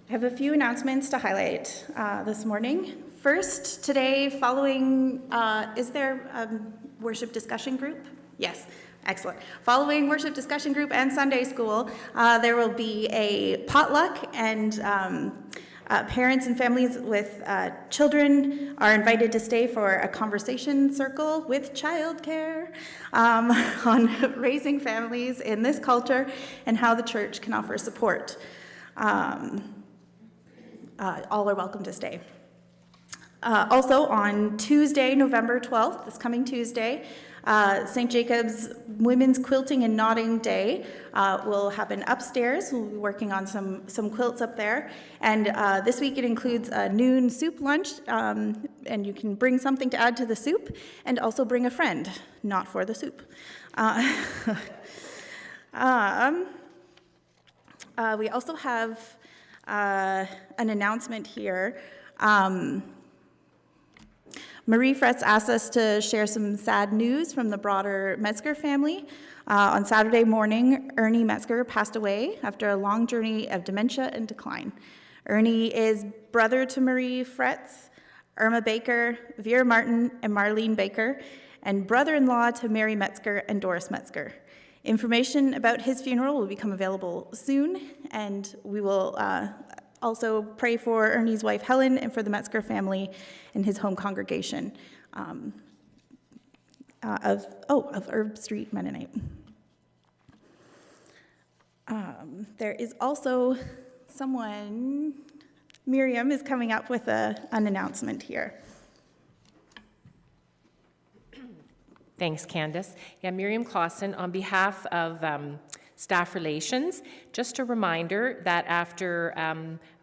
I have a few announcements to highlight this morning. First, today, following, is there a worship discussion group? Yes, excellent. Following worship discussion group and Sunday school, there will be a potluck, and parents and families with children are invited to stay for a conversation circle with childcare on raising families in this culture and how the church can offer support. All are welcome to stay. Also on Tuesday, November 12th, this coming Tuesday, St. Jacob's Women's Quilting and Knotting Day will happen upstairs. We'll be working on some quilts up there. And this week it includes a noon soup lunch, and you can bring something to add to the soup, and also bring a friend, not for the soup. We also have an announcement here. Marie Fretz asked us to share some sad news from the broader Metzger family. On Saturday morning, Ernie Metzger passed away after a long journey of dementia and decline. Ernie is brother to Marie Fretz, Irma Baker, Vera Martin, and Marlene Baker, and brother-in-law to Mary Metzger and Doris Metzger. Information about his funeral will become available soon, and we will also pray for Ernie's wife Helen and for the Metzger family and his home congregation of Herb Street Mennonite. There is also someone, Miriam is coming up with an announcement here. Thanks, Candace. Yeah, Miriam Clausen, on behalf of Staff Relations, just a reminder that after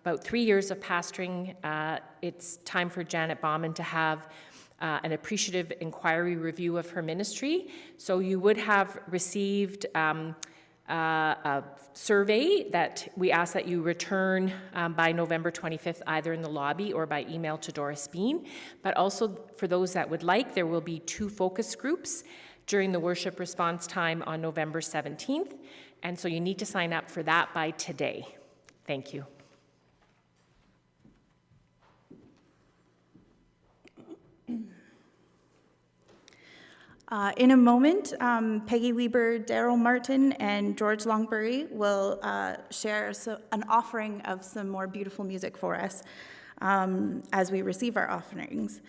about 3 years of pastoring, it's time for Janet Bauman to have an appreciative inquiry review of her ministry. So you would have received a survey that we ask that you return by November 25th, either in the lobby or by email to Doris Bean. But also for those that would like, there will be 2 focus groups during the worship response time on November 17th. And so you need to sign up for that by today. Thank you. In a moment, Peggy Lieber, Darrel Martin, and George Longbury will share an offering of some more beautiful music for us as we receive our offerings.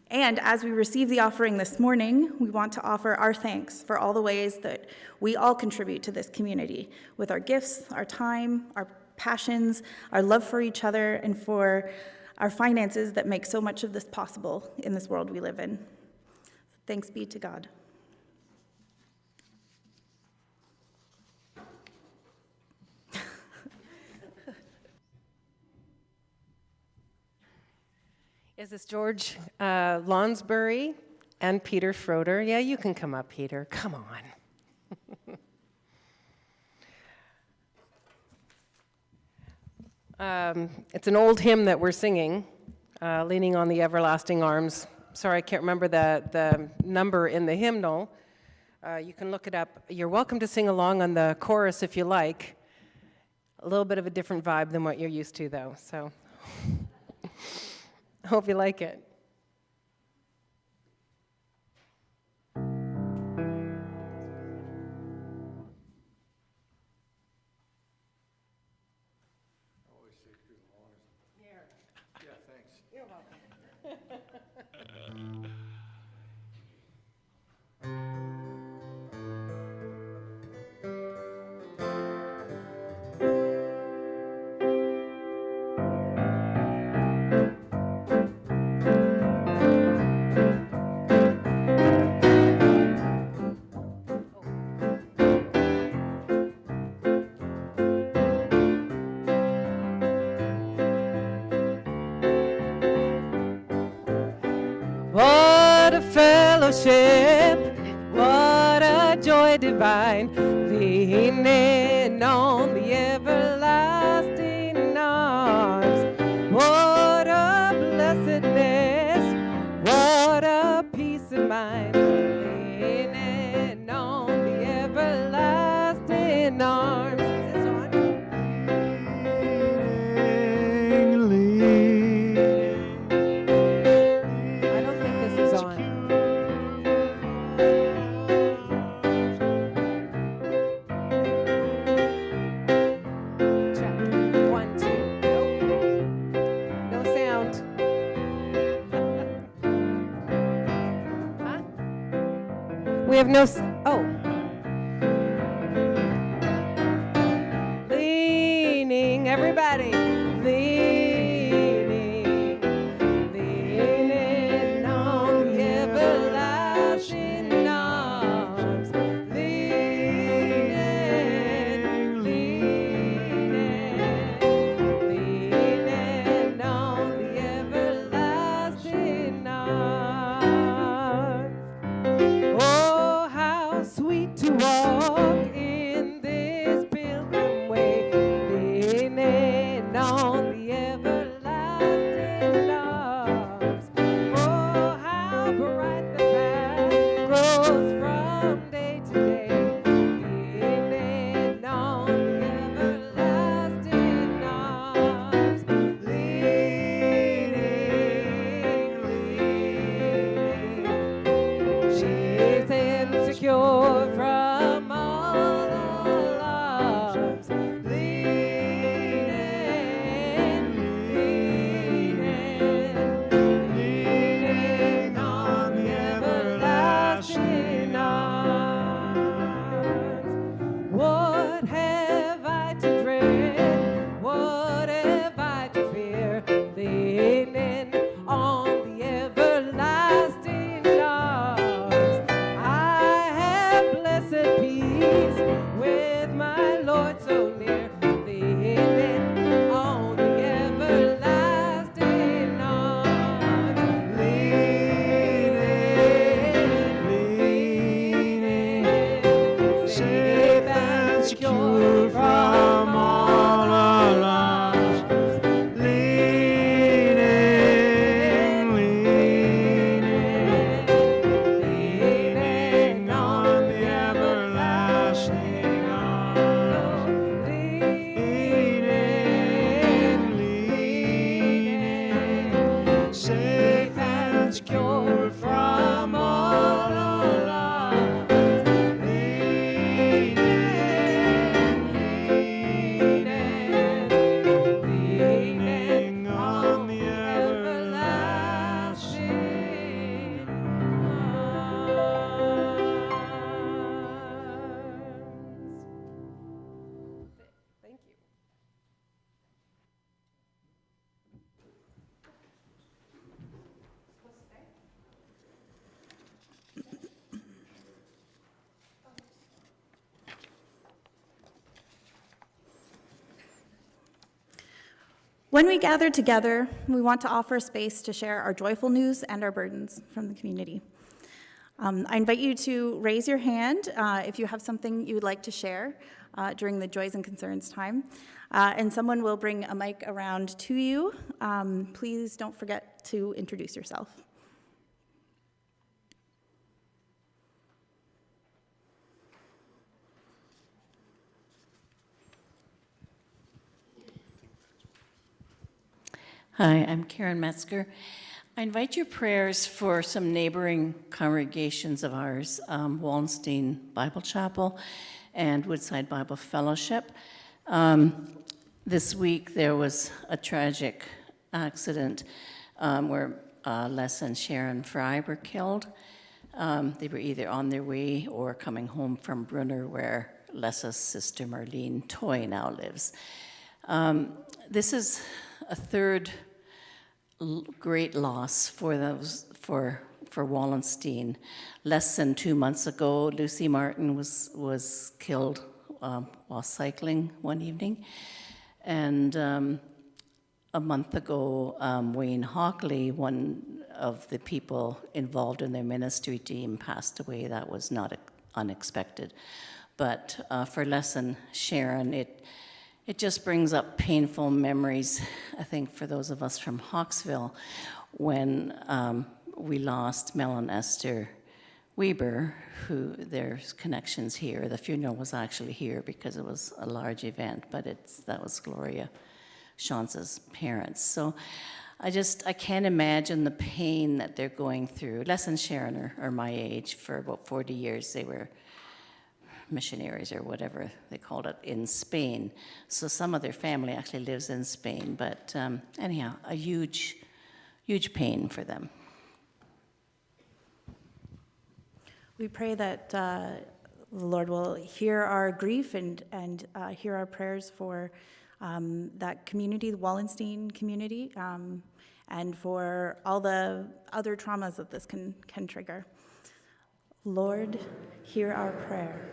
And as we receive the offering this morning, we want to offer our thanks for all the ways that we all contribute to this community with our gifts, our time, our passions, our love for each other, and for our finances that make so much of this possible in this world we live in. Thanks be to God. Is this George Lonsbury and Peter Schroeder? Yeah, you can come up, Peter. Come on. It's an old hymn that we're singing, Leaning on the Everlasting Arms. Sorry, I can't remember the number in the hymnal. You can look it up. You're welcome to sing along on the chorus if you like. A little bit of a different vibe than what you're used to, though. So I hope you like it. What a fellowship, what a joy divine, leaning on the everlasting arms. What a blessedness, what a peace of mind, leaning on the everlasting arms. Is this on? we have no, oh. Leaning, everybody. Leaning, leaning on the everlasting arms. Leaning, leaning on the everlasting arms. Oh, how sweet to walk in this pilgrim way, leaning on the everlasting arms. Oh, how bright the path grows from day to day, leaning on the everlasting arms. Leaning, safe and secure from all alarms. Leaning, leaning on the everlasting arms. What have I to dread? What have I to fear? Leaning on the everlasting arms. I have blessed peace with my Lord so near, leaning on the everlasting arms. Leaning, safe and secure from all alarms. Leaning, leaning on the everlasting arms. Leaning, safe and secure from all alarms. Leaning, leaning on the everlasting arms. Thank you. When we gather together, we want to offer space to share our joyful news and our burdens from the community. I invite you to raise your hand if you have something you would like to share during the Joys and Concerns time, and someone will bring a mic around to you. Please don't forget to introduce yourself. Hi, I'm Karen Metzger. I invite your prayers for some neighboring congregations of ours, Wallenstein Bible Chapel and Woodside Bible Fellowship. This week there was a tragic accident where Les and Sharon Fry were killed. They were either on their way or coming home from Brunner, where Les's sister Marlene Toy now lives. This is a third great loss for Wallenstein. Less than 2 months ago, Lucy Martin was killed while cycling one evening, and a month ago, Wayne Hockley, one of the people involved in their ministry team, passed away. That was not unexpected, but for Les and Sharon, it just brings up painful memories, I think, for those of us from Hawksville, when we lost Mel and Esther Weber, who there's connections here. The funeral was actually here because it was a large event, but that was Gloria Shantz's parents. So I can't imagine the pain that they're going through. Les and Sharon are my age. For about 40 years, they were missionaries or whatever they called it in Spain. So some of their family actually lives in Spain, but anyhow, a huge, huge pain for them. We pray that the Lord will hear our grief and hear our prayers for that community, the Wallenstein community, and for all the other traumas that this can trigger. Lord, hear our prayer.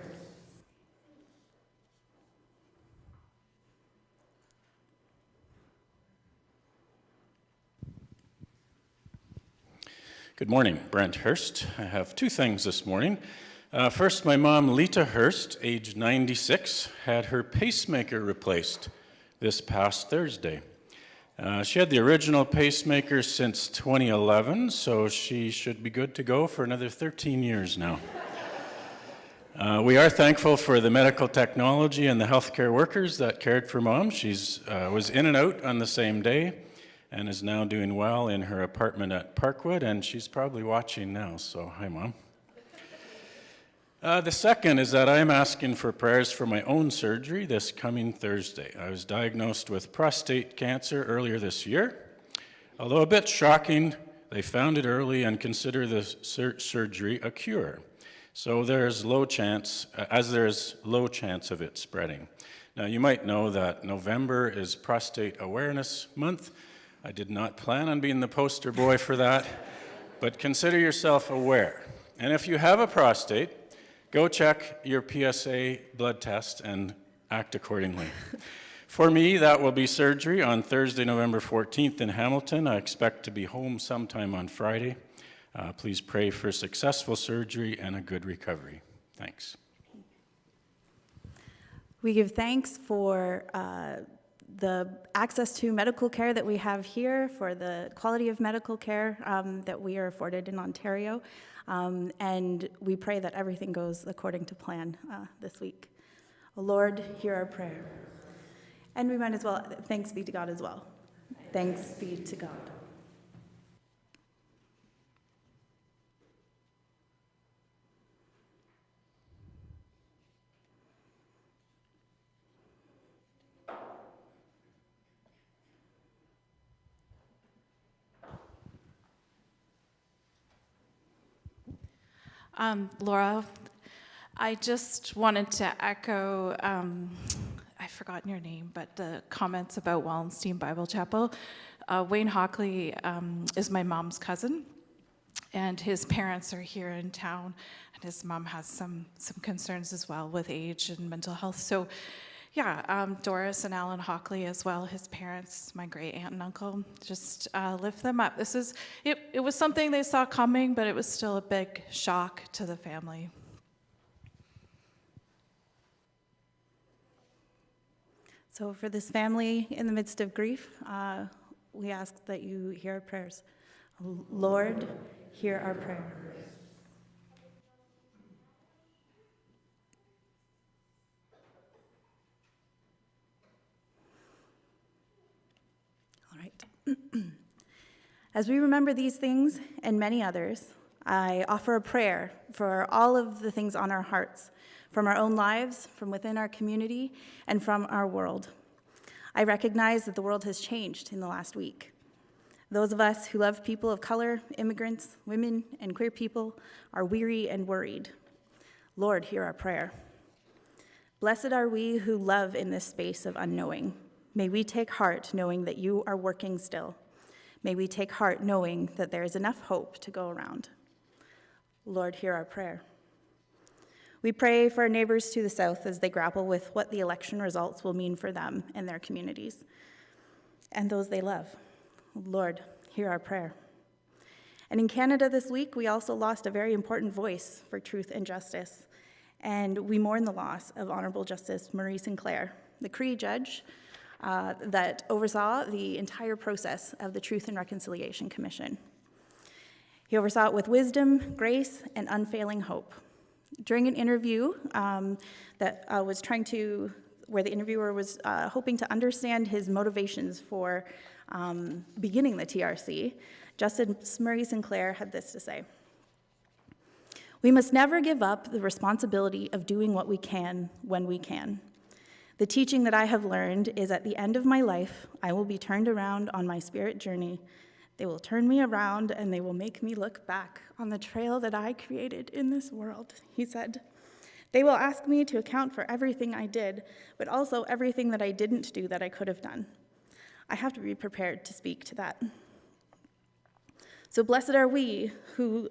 Good morning, Brent Hurst. I have two things this morning. First, my mom, Lita Hurst, age 96, had her pacemaker replaced this past Thursday. She had the original pacemaker since 2011, so she should be good to go for another 13 years now. We are thankful for the medical technology and the healthcare workers that cared for Mom. She was in and out on the same day and is now doing well in her apartment at Parkwood, and she's probably watching now, so hi, Mom. The second is that I'm asking for prayers for my own surgery this coming Thursday. I was diagnosed with prostate cancer earlier this year. Although a bit shocking, they found it early and consider the surgery a cure. So there's low chance of it spreading. Now, you might know that November is Prostate Awareness Month. I did not plan on being the poster boy for that, but consider yourself aware. And if you have a prostate, go check your PSA blood test and act accordingly. For me, that will be surgery on Thursday, November 14th in Hamilton. I expect to be home sometime on Friday. Please pray for successful surgery and a good recovery. Thanks. We give thanks for the access to medical care that we have here, for the quality of medical care that we are afforded in Ontario, and we pray that everything goes according to plan this week. Lord, hear our prayer. And we might as well, thanks be to God as well. Thanks be to God. Laura, I just wanted to echo, I've forgotten your name, but the comments about Wallenstein Bible Chapel. Wayne Hockley is my mom's cousin, and his parents are here in town, and his mom has some concerns as well with age and mental health. So yeah, Doris and Alan Hockley as well, his parents, my great aunt and uncle, just lift them up. It was something they saw coming, but it was still a big shock to the family. So for this family in the midst of grief, we ask that you hear our prayers. Lord, hear our prayer. All right. As we remember these things and many others, I offer a prayer for all of the things on our hearts, from our own lives, from within our community, and from our world. I recognize that the world has changed in the last week. Those of us who love people of color, immigrants, women, and queer people are weary and worried. Lord, hear our prayer. Blessed are we who love in this space of unknowing. May we take heart knowing that you are working still. May we take heart knowing that there is enough hope to go around. Lord, hear our prayer. We pray for our neighbors to the south as they grapple with what the election results will mean for them and their communities and those they love. Lord, hear our prayer. And in Canada this week, we also lost a very important voice for truth and justice, and we mourn the loss of Honorable Justice Marie Sinclair, the Cree judge that oversaw the entire process of the Truth and Reconciliation Commission. He oversaw it with wisdom, grace, and unfailing hope. During an interview where the interviewer was hoping to understand his motivations for beginning the TRC, Justice Marie Sinclair had this to say: "We must never give up the responsibility of doing what we can when we can. The teaching that I have learned is at the end of my life, I will be turned around on my spirit journey, They will turn me around and they will make me look back on the trail that I created in this world, he said. They will ask me to account for everything I did, but also everything that I didn't do that I could have done. I have to be prepared to speak to that. So blessed are we who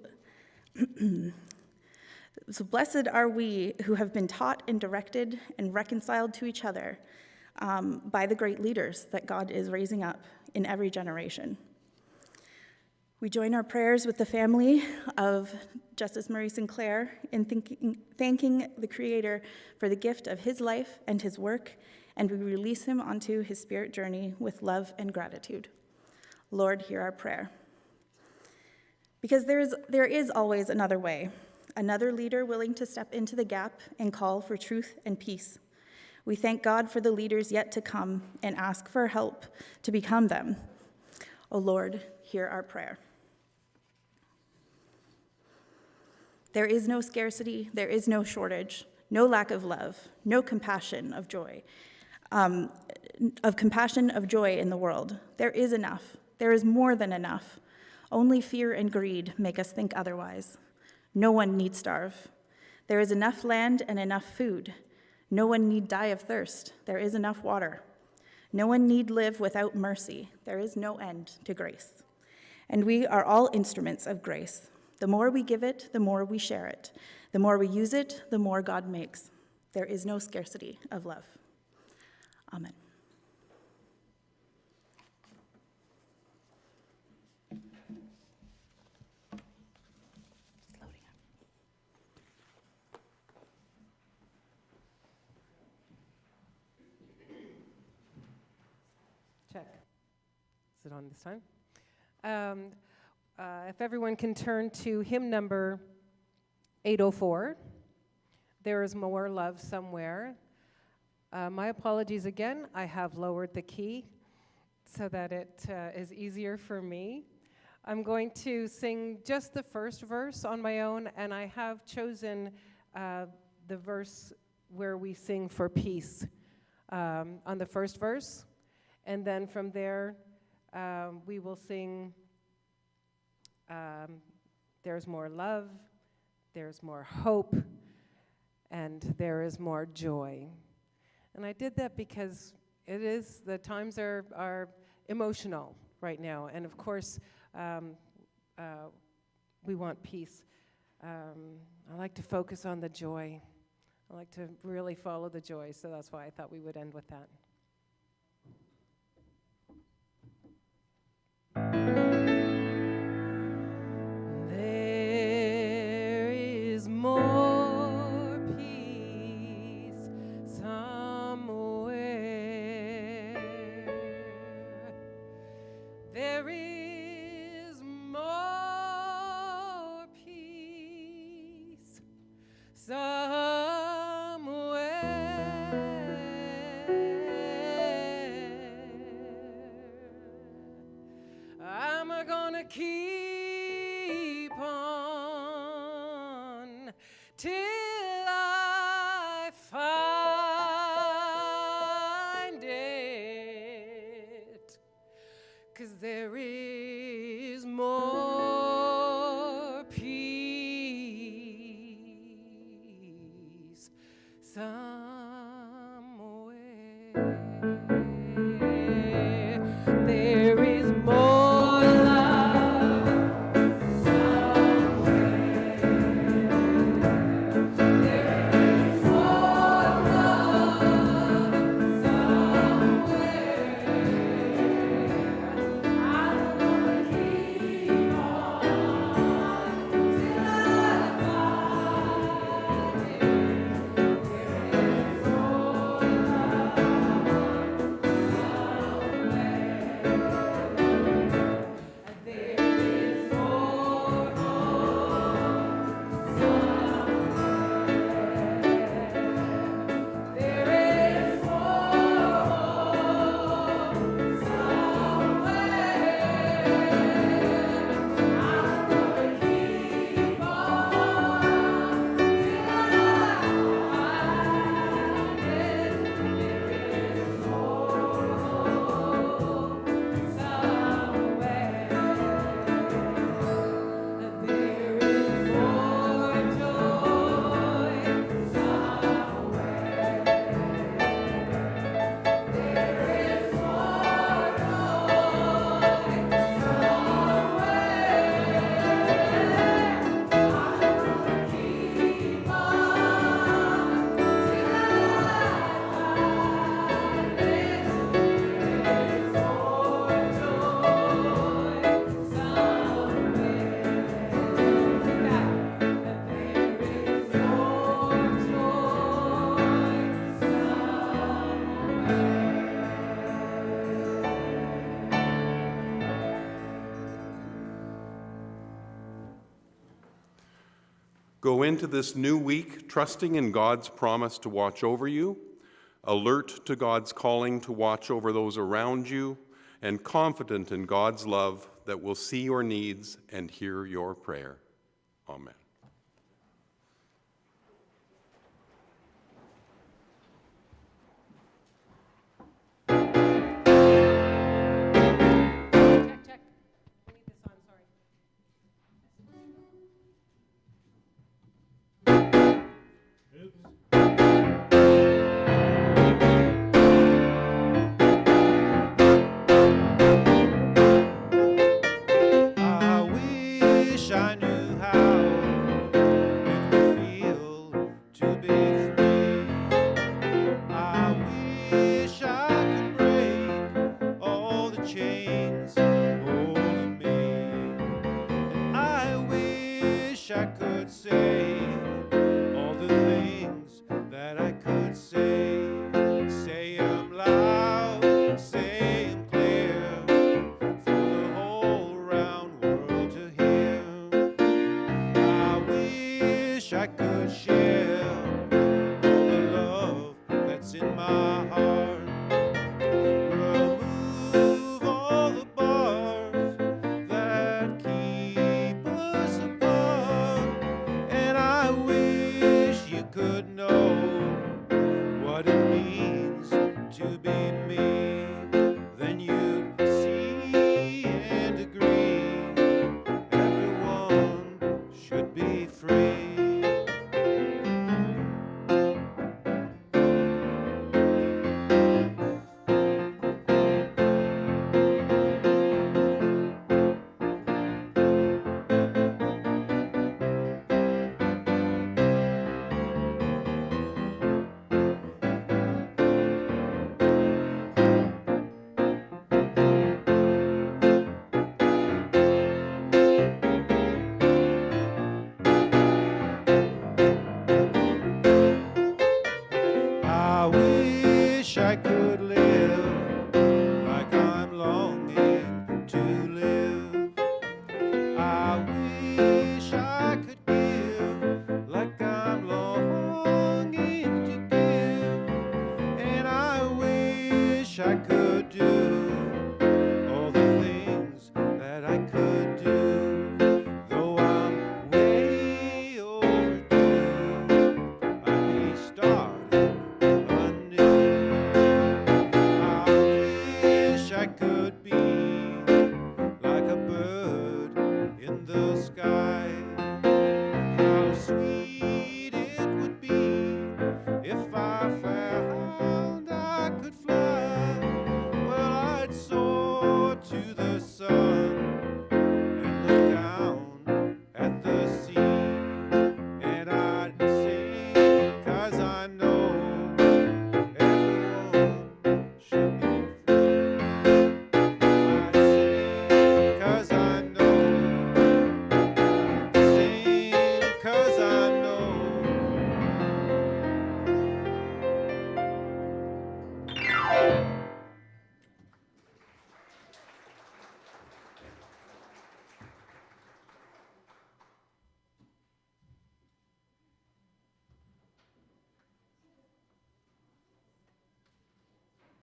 have been taught and directed and reconciled to each other by the great leaders that God is raising up in every generation. We join our prayers with the family of Justice Murray Sinclair in thanking the Creator for the gift of his life and his work, and we release him onto his spirit journey with love and gratitude. Lord, hear our prayer. Because there is always another way, another leader willing to step into the gap and call for truth and peace. We thank God for the leaders yet to come and ask for help to become them. O Lord, hear our prayer. There is no scarcity, there is no shortage, no lack of love, no compassion of joy, in the world. There is enough. There is more than enough. Only fear and greed make us think otherwise. No one need starve. There is enough land and enough food. No one need die of thirst. There is enough water. No one need live without mercy. There is no end to grace. And we are all instruments of grace. The more we give it, the more we share it. The more we use it, the more God makes. There is no scarcity of love. Amen. Check. Is it on this time? If everyone can turn to hymn number 804, There is More Love Somewhere. My apologies again. I have lowered the key so that it is easier for me. I'm going to sing just the first verse on my own, and I have chosen the verse where we sing for peace on the first verse. And then from there, we will sing There's More Love, There's More Hope, and There is More Joy. And I did that because the times are emotional right now. And of course, we want peace. I like to focus on the joy. I like to really follow the joy, so that's why I thought we would end with that. There is more peace somewhere. There is more peace somewhere. I'm gonna keep on till I find it, 'cause there is more peace somewhere. There is more love somewhere. Go into this new week trusting in God's promise to watch over you, alert to God's calling to watch over those around you, and confident in God's love that will see your needs and hear your prayer. Amen. Like a bird in the sky.